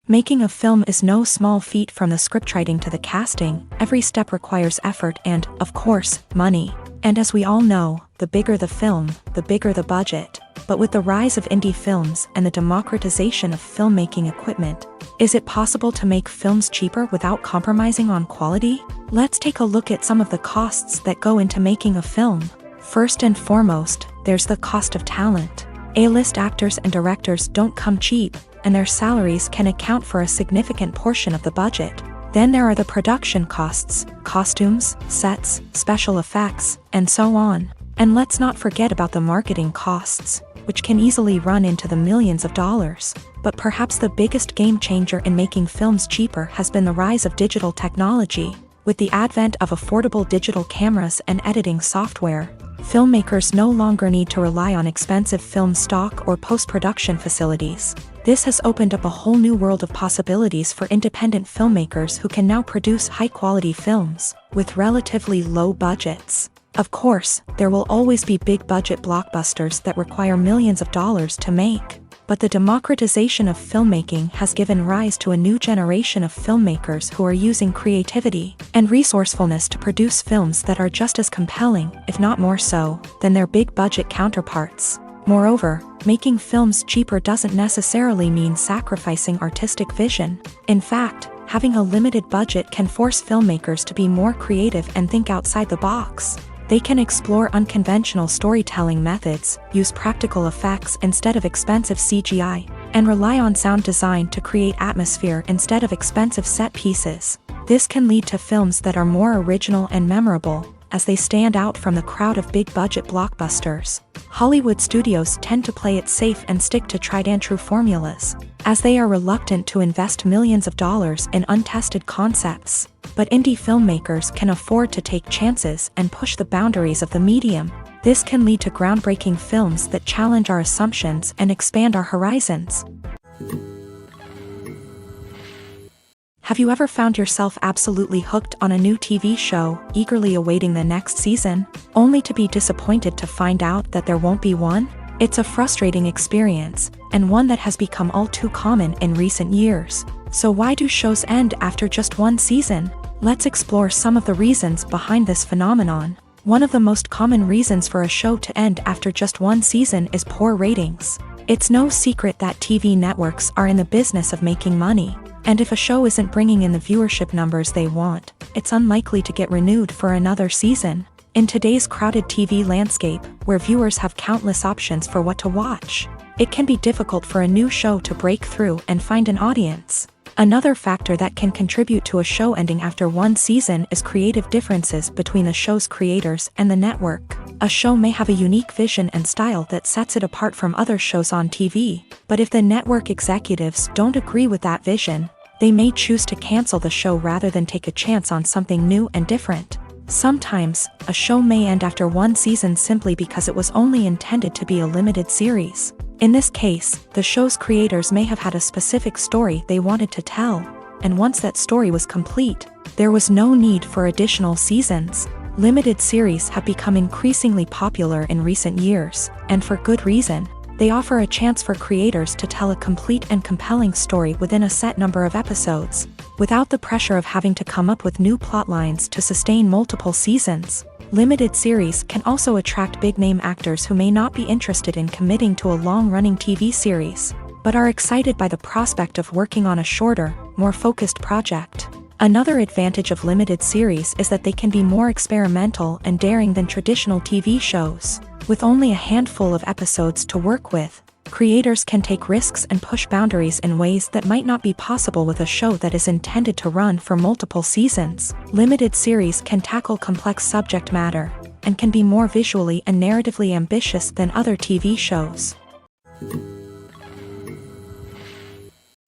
Making a film is no small feat. From the scriptwriting to the casting, every step requires effort and, of course, money. And as we all know, the bigger the film, the bigger the budget. But with the rise of indie films and the democratization of filmmaking equipment, is it possible to make films cheaper without compromising on quality? Let's take a look at some of the costs that go into making a film. First and foremost, there's the cost of talent. A-list actors and directors don't come cheap, and their salaries can account for a significant portion of the budget. Then there are the production costs, costumes, sets, special effects, and so on. And let's not forget about the marketing costs, which can easily run into the millions of dollars. But perhaps the biggest game changer in making films cheaper has been the rise of digital technology. With the advent of affordable digital cameras and editing software, filmmakers no longer need to rely on expensive film stock or post-production facilities. This has opened up a whole new world of possibilities for independent filmmakers who can now produce high-quality films with relatively low budgets. Of course, there will always be big-budget blockbusters that require millions of dollars to make. But the democratization of filmmaking has given rise to a new generation of filmmakers who are using creativity and resourcefulness to produce films that are just as compelling, if not more so, than their big-budget counterparts. Moreover, making films cheaper doesn't necessarily mean sacrificing artistic vision. In fact, Having a limited budget can force filmmakers to be more creative and think outside the box. They can explore unconventional storytelling methods, use practical effects instead of expensive CGI, and rely on sound design to create atmosphere instead of expensive set pieces. This can lead to films that are more original and memorable, as they stand out from the crowd of big-budget blockbusters. Hollywood studios tend to play it safe and stick to tried-and-true formulas, as they are reluctant to invest millions of dollars in untested concepts. But indie filmmakers can afford to take chances and push the boundaries of the medium. This can lead to groundbreaking films that challenge our assumptions and expand our horizons. Have you ever found yourself absolutely hooked on a new TV show, eagerly awaiting the next season, only to be disappointed to find out that there won't be one? It's a frustrating experience, and one that has become all too common in recent years. So why do shows end after just one season? Let's explore some of the reasons behind this phenomenon. One of the most common reasons for a show to end after just one season is poor ratings. It's no secret that TV networks are in the business of making money. And if a show isn't bringing in the viewership numbers they want, it's unlikely to get renewed for another season. In today's crowded TV landscape, where viewers have countless options for what to watch, it can be difficult for a new show to break through and find an audience. Another factor that can contribute to a show ending after one season is creative differences between the show's creators and the network. A show may have a unique vision and style that sets it apart from other shows on TV, but if the network executives don't agree with that vision, they may choose to cancel the show rather than take a chance on something new and different. Sometimes, a show may end after one season simply because it was only intended to be a limited series. In this case, the show's creators may have had a specific story they wanted to tell, and once that story was complete, there was no need for additional seasons. Limited series have become increasingly popular in recent years, and for good reason. They offer a chance for creators to tell a complete and compelling story within a set number of episodes, without the pressure of having to come up with new plotlines to sustain multiple seasons. Limited series can also attract big-name actors who may not be interested in committing to a long-running TV series, but are excited by the prospect of working on a shorter, more focused project. Another advantage of limited series is that they can be more experimental and daring than traditional TV shows. With only a handful of episodes to work with, creators can take risks and push boundaries in ways that might not be possible with a show that is intended to run for multiple seasons. Limited series can tackle complex subject matter, and can be more visually and narratively ambitious than other TV shows.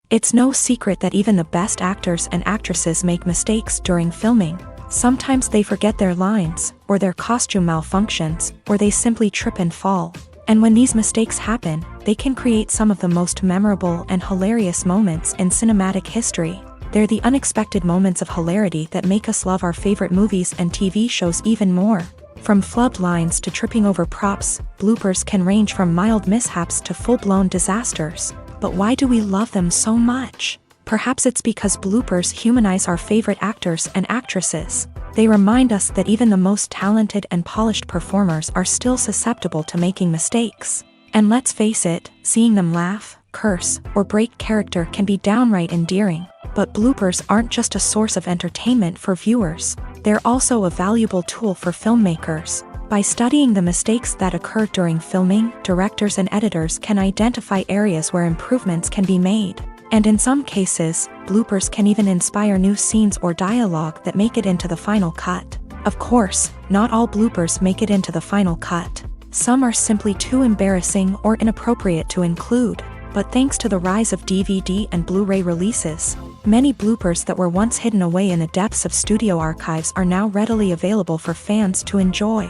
It's no secret that even the best actors and actresses make mistakes during filming. Sometimes they forget their lines, or their costume malfunctions, or they simply trip and fall. And when these mistakes happen, they can create some of the most memorable and hilarious moments in cinematic history. They're the unexpected moments of hilarity that make us love our favorite movies and TV shows even more. From flubbed lines to tripping over props, bloopers can range from mild mishaps to full-blown disasters. But why do we love them so much? Perhaps it's because bloopers humanize our favorite actors and actresses. They remind us that even the most talented and polished performers are still susceptible to making mistakes. And let's face it, seeing them laugh, curse, or break character can be downright endearing. But bloopers aren't just a source of entertainment for viewers. They're also a valuable tool for filmmakers. By studying the mistakes that occur during filming, directors and editors can identify areas where improvements can be made. And in some cases, bloopers can even inspire new scenes or dialogue that make it into the final cut. Of course, not all bloopers make it into the final cut. Some are simply too embarrassing or inappropriate to include. But thanks to the rise of DVD and Blu-ray releases, many bloopers that were once hidden away in the depths of studio archives are now readily available for fans to enjoy.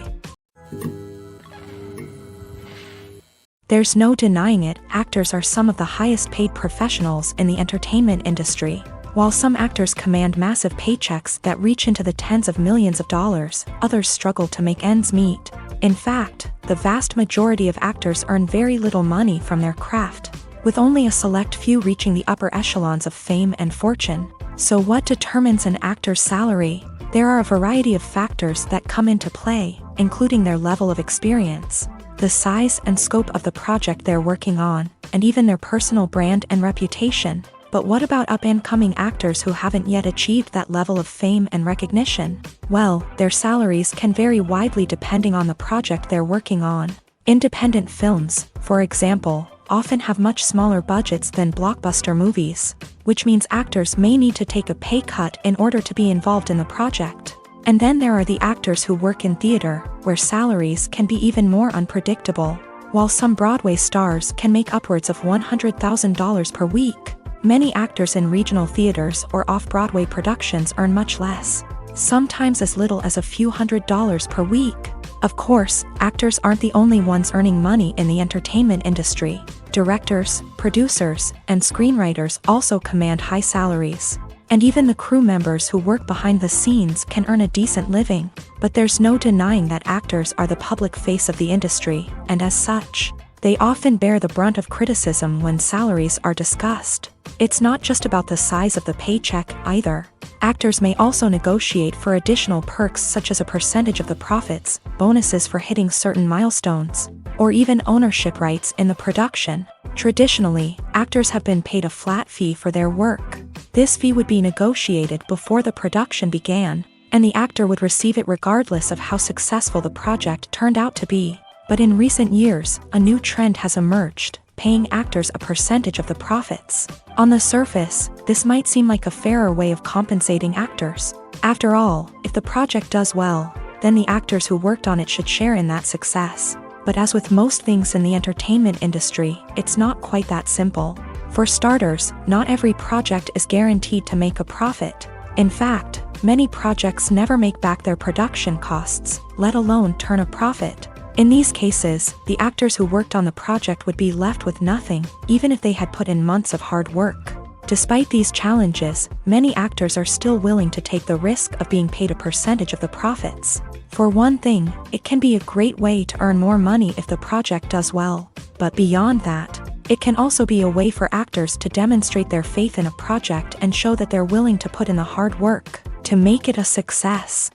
There's no denying it, actors are some of the highest paid professionals in the entertainment industry. While some actors command massive paychecks that reach into the tens of millions of dollars, others struggle to make ends meet. In fact, the vast majority of actors earn very little money from their craft, with only a select few reaching the upper echelons of fame and fortune. So what determines an actor's salary? There are a variety of factors that come into play, including their level of experience, the size and scope of the project they're working on, and even their personal brand and reputation. But what about up-and-coming actors who haven't yet achieved that level of fame and recognition? Well, their salaries can vary widely depending on the project they're working on. Independent films, for example, often have much smaller budgets than blockbuster movies, which means actors may need to take a pay cut in order to be involved in the project. And then there are the actors who work in theater, where salaries can be even more unpredictable. While some Broadway stars can make upwards of $100,000 per week, many actors in regional theaters or off-Broadway productions earn much less, sometimes as little as a few $100s per week. Of course, actors aren't the only ones earning money in the entertainment industry. Directors, producers, and screenwriters also command high salaries. And even the crew members who work behind the scenes can earn a decent living. But there's no denying that actors are the public face of the industry, and as such, they often bear the brunt of criticism when salaries are discussed. It's not just about the size of the paycheck, either. Actors may also negotiate for additional perks such as a percentage of the profits, bonuses for hitting certain milestones, or even ownership rights in the production. Traditionally, actors have been paid a flat fee for their work. This fee would be negotiated before the production began, and the actor would receive it regardless of how successful the project turned out to be. But in recent years, a new trend has emerged, paying actors a percentage of the profits. On the surface, this might seem like a fairer way of compensating actors. After all, if the project does well, then the actors who worked on it should share in that success. But as with most things in the entertainment industry, it's not quite that simple. For starters, not every project is guaranteed to make a profit. In fact, many projects never make back their production costs, let alone turn a profit. In these cases, the actors who worked on the project would be left with nothing, even if they had put in months of hard work. Despite these challenges, many actors are still willing to take the risk of being paid a percentage of the profits. For one thing, it can be a great way to earn more money if the project does well. But beyond that, it can also be a way for actors to demonstrate their faith in a project and show that they're willing to put in the hard work to make it a success.